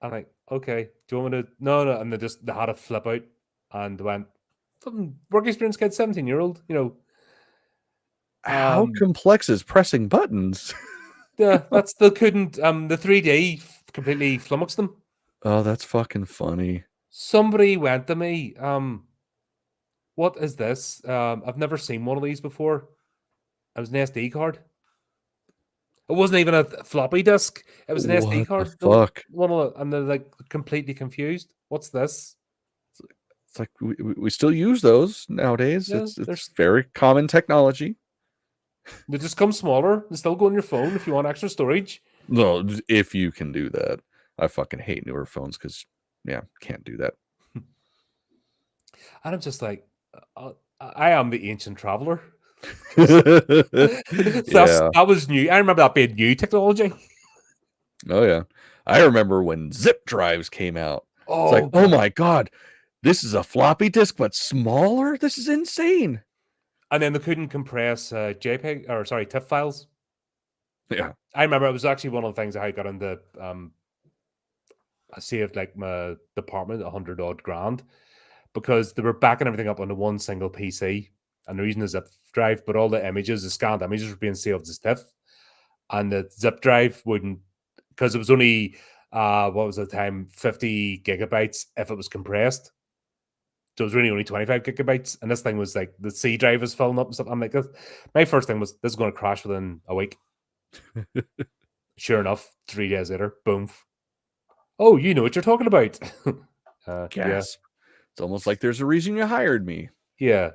I'm like, okay, do you want me to? No. And they had to flip out and went, something work experience kid, 17-year-old, How complex is pressing buttons? Yeah, that's they couldn't. The 3D completely flummoxed them. Oh, that's fucking funny. Somebody went to me, what is this? I've never seen one of these before. It was an SD card. It wasn't even a floppy disk. It was an SD What the card. fuck? And they're like completely confused. What's this? It's like we still use those nowadays. Yeah, It's very common technology. they just come smaller. They still go on your phone if you want extra storage. No, if you can do that. I fucking hate newer phones because, can't do that. And I'm just like, I am the ancient traveler. Yeah. That was new. I remember that being new technology. Oh yeah. I remember when zip drives came out. It's like, Oh, oh God. my god, this is a floppy disk but smaller. This is insane. And then they couldn't compress JPEG or sorry, TIFF files. Yeah. I remember it was actually one of the things I got into. I saved like my department 100 odd grand because they were backing everything up onto one single PC and they're using a zip drive, but all the images, the scanned images, were being saved as TIFF, and the zip drive wouldn't, because it was only what was the time, 50 gigabytes if it was compressed. So it was really only 25 gigabytes, and this thing was like the C drive was filling up and stuff. I'm like, my first thing was this is going to crash within a week. Sure enough, 3 days later, boom. Oh, you know what you're talking about. Yeah. Gasp. It's almost like there's a reason you hired me. Yeah.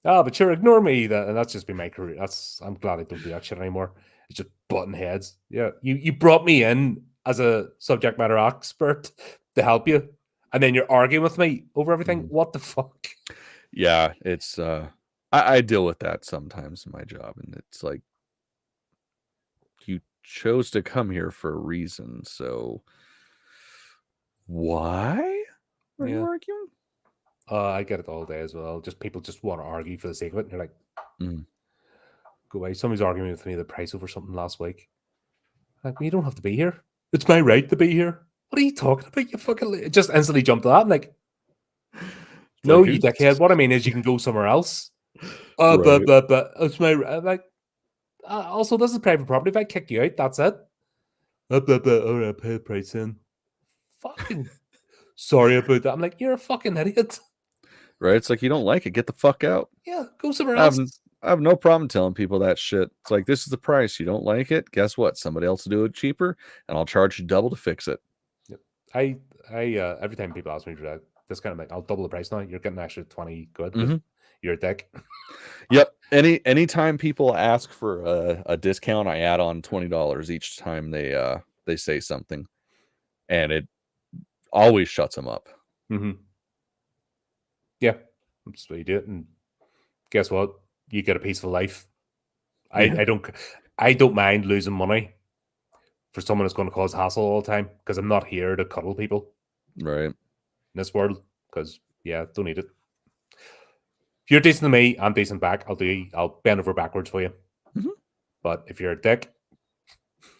But sure, ignore me. And that's just been my career. I'm glad I don't do that shit anymore. It's just button heads. Yeah, you brought me in as a subject matter expert to help you, and then you're arguing with me over everything. What the fuck? Yeah, it's I deal with that sometimes in my job, and it's like you chose to come here for a reason, so why are you Yeah. arguing? I get it all day as well. Just people just want to argue for the sake of it, and you're like, go away. Somebody's arguing with me the price over something last week. Like, well, you don't have to be here. It's my right to be here. What are you talking about? You fucking it just instantly jumped to that. I'm like, no, like, you dickhead. What I mean is, you can go somewhere else. Right. But it's my like. Also, this is private property. If I kick you out, that's it. All right, pay the price in. Fucking sorry about that. I'm like, you're a fucking idiot. Right? It's like, you don't like it, get the fuck out. Yeah, go somewhere I have, else. I have no problem telling people that shit. It's like, this is the price. You don't like it? Guess what? Somebody else will do it cheaper, and I'll charge you double to fix it. Yep. I every time people ask me for that, this kind of like, I'll double the price now. You're getting an extra 20 quid because you're a dick. Yep. Anytime people ask for a discount, I add on $20 each time they say something, and it always shuts them up. Yeah, that's what you do it, and guess what? You get a peaceful life. Yeah. I don't mind losing money for someone that's going to cause hassle all the time, because I'm not here to cuddle people Right. in this world. Because don't need it. If you're decent to me, I'm decent back. I'll bend over backwards for you. But if you're a dick,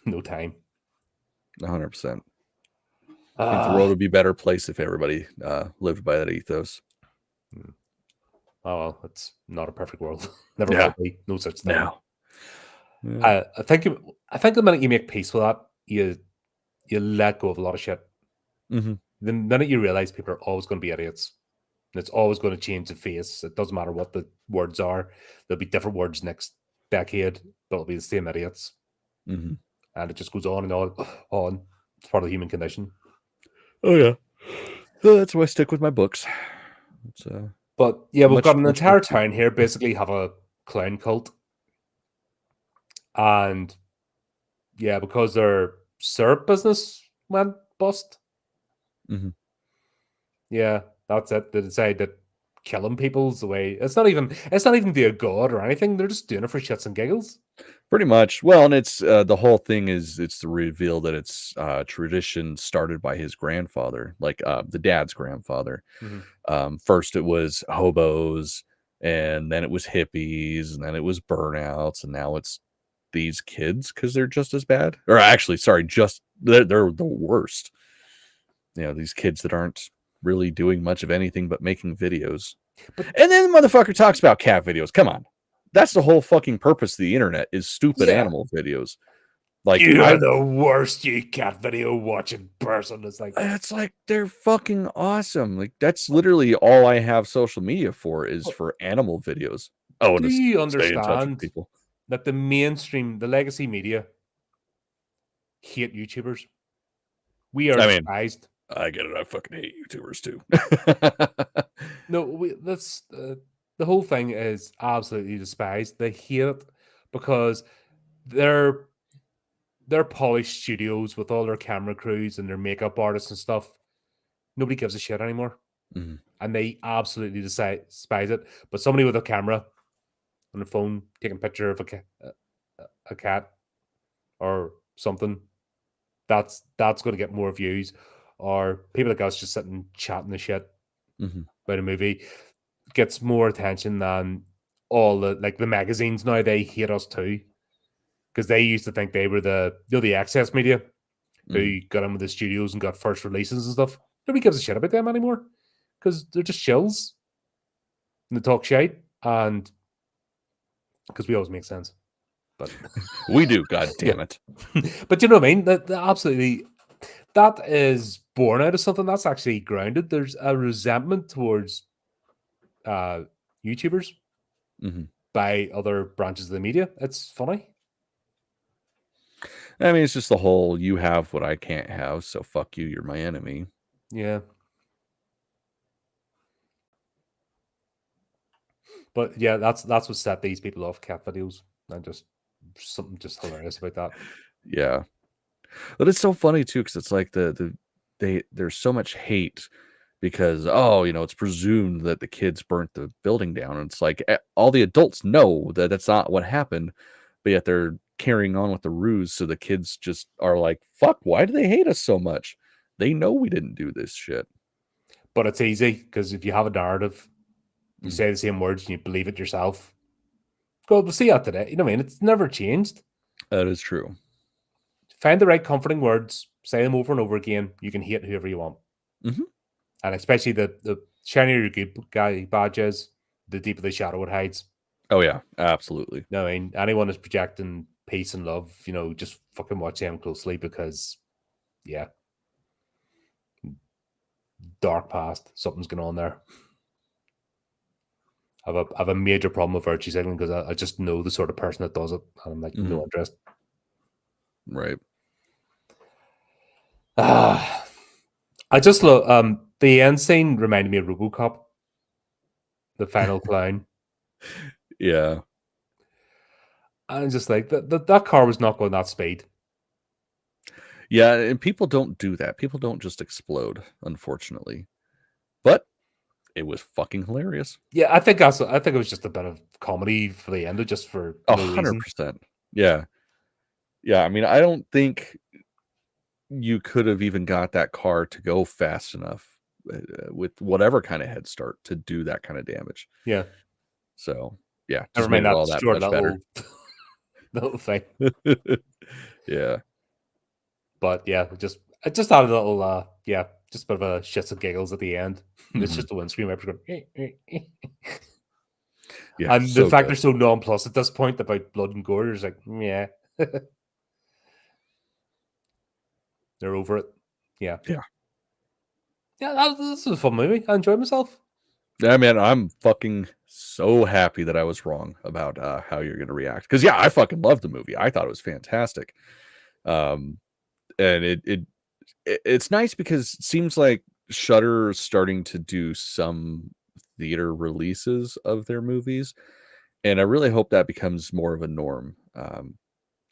no time. 100%. I think the world would be a better place if everybody lived by that ethos. Oh well, it's not a perfect world. Never Yeah. will be. No such thing. No. Yeah. I think the minute you make peace with that, you let go of a lot of shit. The minute you realize people are always going to be idiots, and it's always going to change the face. It doesn't matter what the words are. There'll be different words next decade, but it'll be the same idiots. And it just goes on and on. It's part of the human condition. Oh yeah. So that's why I stick with my books. But yeah, we've got an entire town here basically have a clown cult. And yeah, because their syrup business went bust. Yeah, that's it. They decide that killing people's the way. It's not even to a god or anything. They're just doing it for shits and giggles. Pretty much. Well, and it's the whole thing is it's the reveal that it's tradition started by his grandfather, like the dad's grandfather. First it was hobos, and then it was hippies, and then it was burnouts, and now it's these kids because they're just as bad. Or actually, sorry, just they're the worst. You know, these kids that aren't really doing much of anything but making videos. And then the motherfucker talks about cat videos. Come on. That's the whole fucking purpose of the internet is stupid animal videos. Like, you're the worst, you cat video watching person. It's like they're fucking awesome. Like, that's literally all I have social media for is for animal videos. Oh, and do you stay in touch with understand people that the mainstream, the legacy media, hate YouTubers? We are despised. I get it. I fucking hate YouTubers too. No, that's the whole thing is absolutely despised. They hate it because they're polished studios with all their camera crews and their makeup artists and stuff. Nobody gives a shit anymore, and they absolutely despise it. But somebody with a camera on the phone taking a picture of a cat or something, that's going to get more views. Or people like us just sitting chatting the shit about a movie gets more attention than all the magazines now. They hate us too because they used to think they were the access media who got in with the studios and got first releases and stuff. Nobody gives a shit about them anymore because they're just shills and they talk shit, and because we always make sense. But we do, god damn it. But you know what I mean? That absolutely, that is born out of something that's actually grounded. There's a resentment towards YouTubers by other branches of the media. It's funny. I mean, it's just the whole you have what I can't have, so fuck you, you're my enemy. Yeah. But yeah, that's what set these people off, cat videos. And just something just hilarious about that. Yeah. But it's so funny too, because it's like there's so much hate because it's presumed that the kids burnt the building down. And it's like all the adults know that that's not what happened, but yet they're carrying on with the ruse. So the kids just are like, "Fuck! Why do they hate us so much? They know we didn't do this shit." But it's easy because if you have a narrative, you Mm. say the same words and you believe it yourself. God, we'll see that today. You know what I mean? It's never changed. That is true. Find the right comforting words, say them over and over again. You can hate whoever you want. Mhm. And especially the shinier your good guy badge is, the deeper the shadow it hides. Oh yeah, absolutely. No, I mean, anyone is projecting peace and love, just fucking watch them closely because, yeah, dark past, something's going on there. I have a major problem with virtue signaling because I just know the sort of person that does it, and I'm like, no interest. Right. I just love the end scene reminded me of RoboCop, the final clown. Yeah. And just like that car was not going that speed. Yeah, and people don't do that. People don't just explode, unfortunately. But it was fucking hilarious. Yeah, I think it was just a bit of comedy for the end, just for no reason. 100%. Yeah. Yeah, I mean, I don't think you could have even got that car to go fast enough with whatever kind of head start to do that kind of damage. Yeah, So, yeah, never just made mind it that all that short much better. little thing. Yeah. But yeah, it just added a little just a bit of a shits and giggles at the end. It's just a windscreen wiper going. Yeah. And the So fact good. they're so nonplussed at this point about blood and gore is like, yeah, they're over it. Yeah, Yeah. yeah. This was a fun movie. I enjoyed myself. Yeah, man, I'm fucking so happy that I was wrong about how you're going to react. Because, yeah, I fucking loved the movie. I thought it was fantastic. And it's nice because it seems like Shudder is starting to do some theater releases of their movies, and I really hope that becomes more of a norm.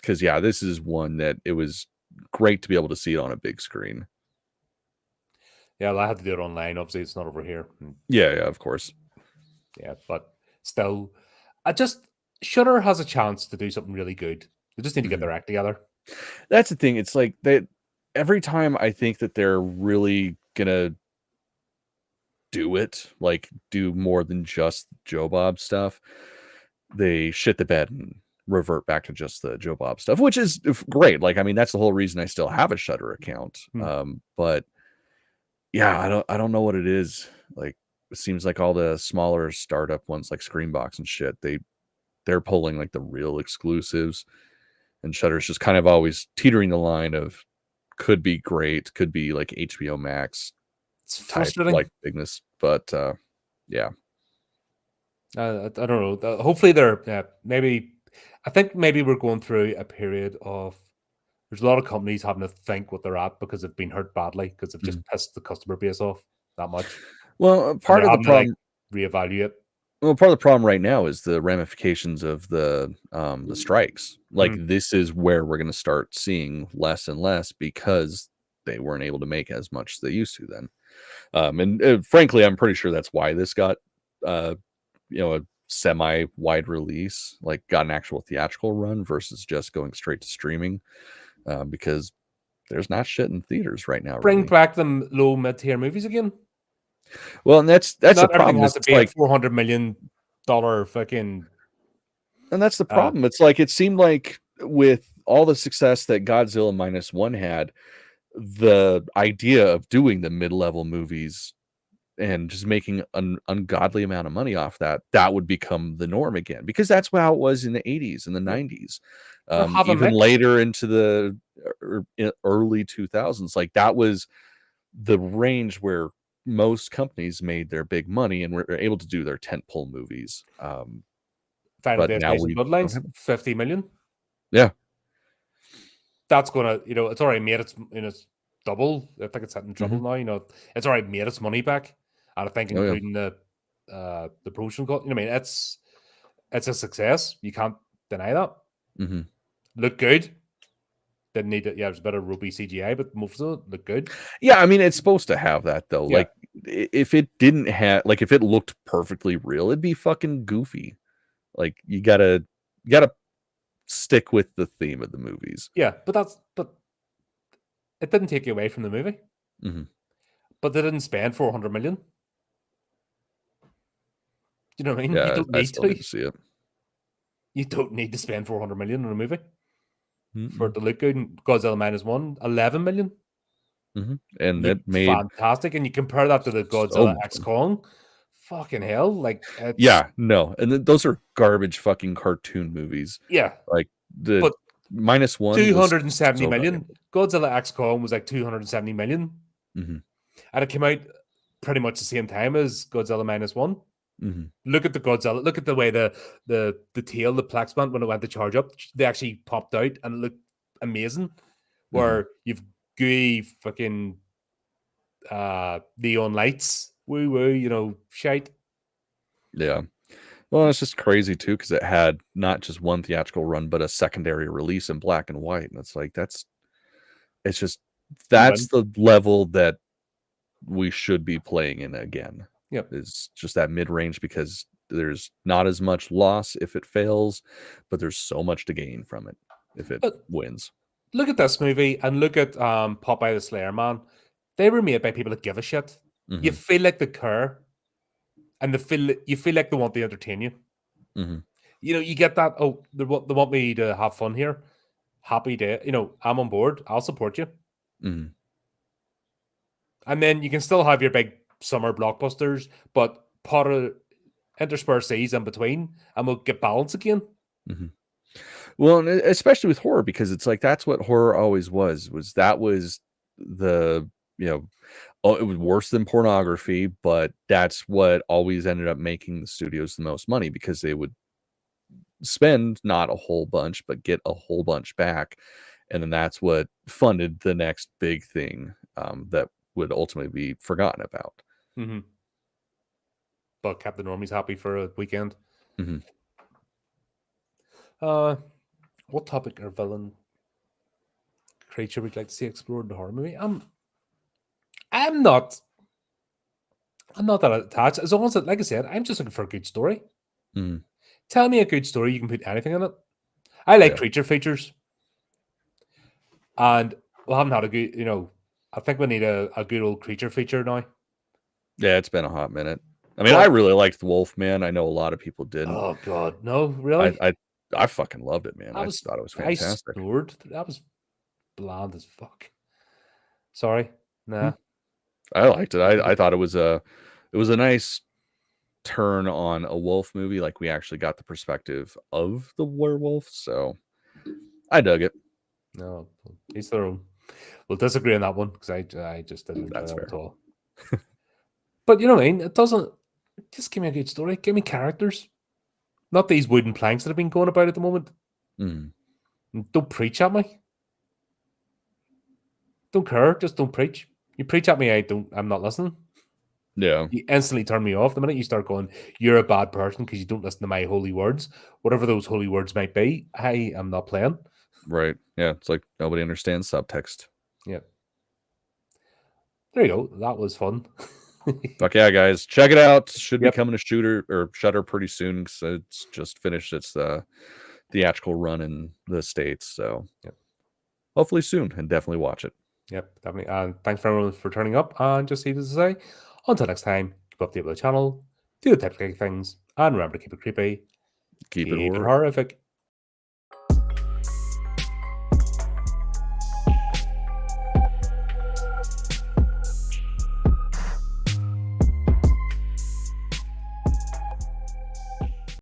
Because yeah, this is one that it was great to be able to see it on a big screen. Yeah, well, I had to do it online. Obviously, it's not over here. Yeah, of course. Yeah, but still, Shudder has a chance to do something really good. They just need to get their act together. That's the thing. It's like that every time I think that they're really gonna do it, like do more than just Joe Bob stuff, they shit the bed and revert back to just the Joe Bob stuff, which is great. Like, I mean, that's the whole reason I still have a Shudder account. But yeah, I don't know what it is. Like, it seems like all the smaller startup ones like Screenbox and shit, they're pulling like the real exclusives, and Shudder's just kind of always teetering the line of could be great, could be like HBO Max It's type frustrating. like bigness, but yeah. I don't know. Hopefully, they're maybe. I think maybe we're going through a period of. There's a lot of companies having to think what they're at because they've been hurt badly because they've just pissed the customer base off that much. Well, Part of the problem, reevaluate. Well, part of the problem right now is the ramifications of the strikes. Like, this is where we're going to start seeing less and less because they weren't able to make as much as they used to then. And frankly, I'm pretty sure that's why this got, a semi-wide release, like got an actual theatrical run versus just going straight to streaming, because there's not shit in theaters right now. Bring Really. back them low mid-tier movies again. Well, and that's Not the problem. Everything has to It's be like a $400 million fucking. And that's the problem. It's like it seemed like with all the success that Godzilla Minus One had, the idea of doing the mid-level movies and just making an ungodly amount of money off that would become the norm again, because that's how it was in the 80s and the 90s, even later into the early 2000s. Like, that was the range where most companies made their big money and were able to do their tentpole movies. Final But now Destination Bloodlines, 50 million. Yeah. That's gonna, it's already made its double. I think it's hitting trouble now. It's already made its money back. And I think including the promotion cost, it's a success. You can't deny that. Mm-hmm. Look good. Didn't need it. Yeah, it was a bit of rugby CGI, but most of it looked good. Yeah, I mean, it's supposed to have that though. Yeah. Like, if it didn't have, like, if it looked perfectly real, it'd be fucking goofy. Like, you gotta stick with the theme of the movies. Yeah, but it didn't take you away from the movie. Mm-hmm. But they didn't spend 400 million. You know what I mean? You Yeah, don't I need still to. need to see it. You don't need to spend 400 million on a movie for it Mm-mm. to look good. And Godzilla -1, 11 million. Mm-hmm. And it made Fantastic. And you compare that to the so Godzilla much X money. Kong. Fucking hell. Like, it's. Yeah, no, and those are garbage fucking cartoon movies. Yeah. Like, the But -1 was 270 so million. valuable. Godzilla X Kong was like 270 million. Mm-hmm. And it came out pretty much the same time as Godzilla -1. Mm-hmm. Look at the Godzilla. Look at the way the tail, the plex plant, when it went to charge up, they actually popped out and it looked amazing. Where you've gooey fucking neon lights, woo woo, you know, shite. Yeah. Well, it's just crazy too, because it had not just one theatrical run, but a secondary release in black and white. And it's like, that's Win. the level that we should be playing in again. Yep. Is just that mid-range, because there's not as much loss if it fails, but there's so much to gain from it if it But wins. look at this movie and look at Popeye the Slayer Man. They were made by people that give a shit. You Mhm. feel like they care, and you feel like they want to entertain you. Mhm. You know, you get that. Oh, they want me to have fun here. Happy day. You know, I'm on board. I'll support you. Mhm. And then you can still have your big summer blockbusters, but put intersperse these in between, and we'll get balance again. Mhm. Well, and especially with horror, because it's like that's what horror always was that was the, you know, oh, it was worse than pornography, but that's what always ended up making the studios the most money, because they would spend not a whole bunch, but get a whole bunch back. And then that's what funded the next big thing, that would ultimately be forgotten about. Mm-hmm. But kept the normies happy for a weekend. Mhm. What topic or villain creature would you like to see explored in the horror movie? I'm not that attached. As long as, like I said, I'm just looking for a good story. Mhm. Tell me a good story. You can put anything in it. I like Yeah. creature features, and we haven't had a good. You know, I think we need a good old creature feature now. Yeah, it's been a hot minute. I mean, I But really liked the Wolfman. I know a lot of people didn't. oh god, no, I really. I I fucking loved it, man. I I was thought it was I fantastic. snored. That was bland as fuck. Sorry, Hmm. nah. I liked it. I thought it was a nice turn on a wolf movie. Like, we actually got the perspective of the werewolf, so I dug it. No, each their own. We'll disagree on that one because I just didn't enjoy That's that at fair. all. But you know what I mean? It doesn't. Just give me a good story. Give me characters, not these wooden planks that have been going about at the moment. Mhm. And don't preach at me. Don't care. Just don't preach. You preach at me, I'm not listening. Yeah, You instantly turn me off the minute you start going, you're a bad person because you don't listen to my holy words. Whatever those holy words might be, I am not playing. right. Yeah, it's like nobody understands subtext. Yeah. There you go. That was fun. Fuck yeah, guys. Check it out. Should be Yep. coming to Shooter or Shutter pretty soon, because it's just finished its theatrical run in the States. So Yep. hopefully soon, and definitely watch it. Yep. Definitely. And thanks for everyone for turning up. And just needless to say, until next time, keep updated with the channel, do the typical things, and remember to keep it creepy, Keep it keep it horror. horrific.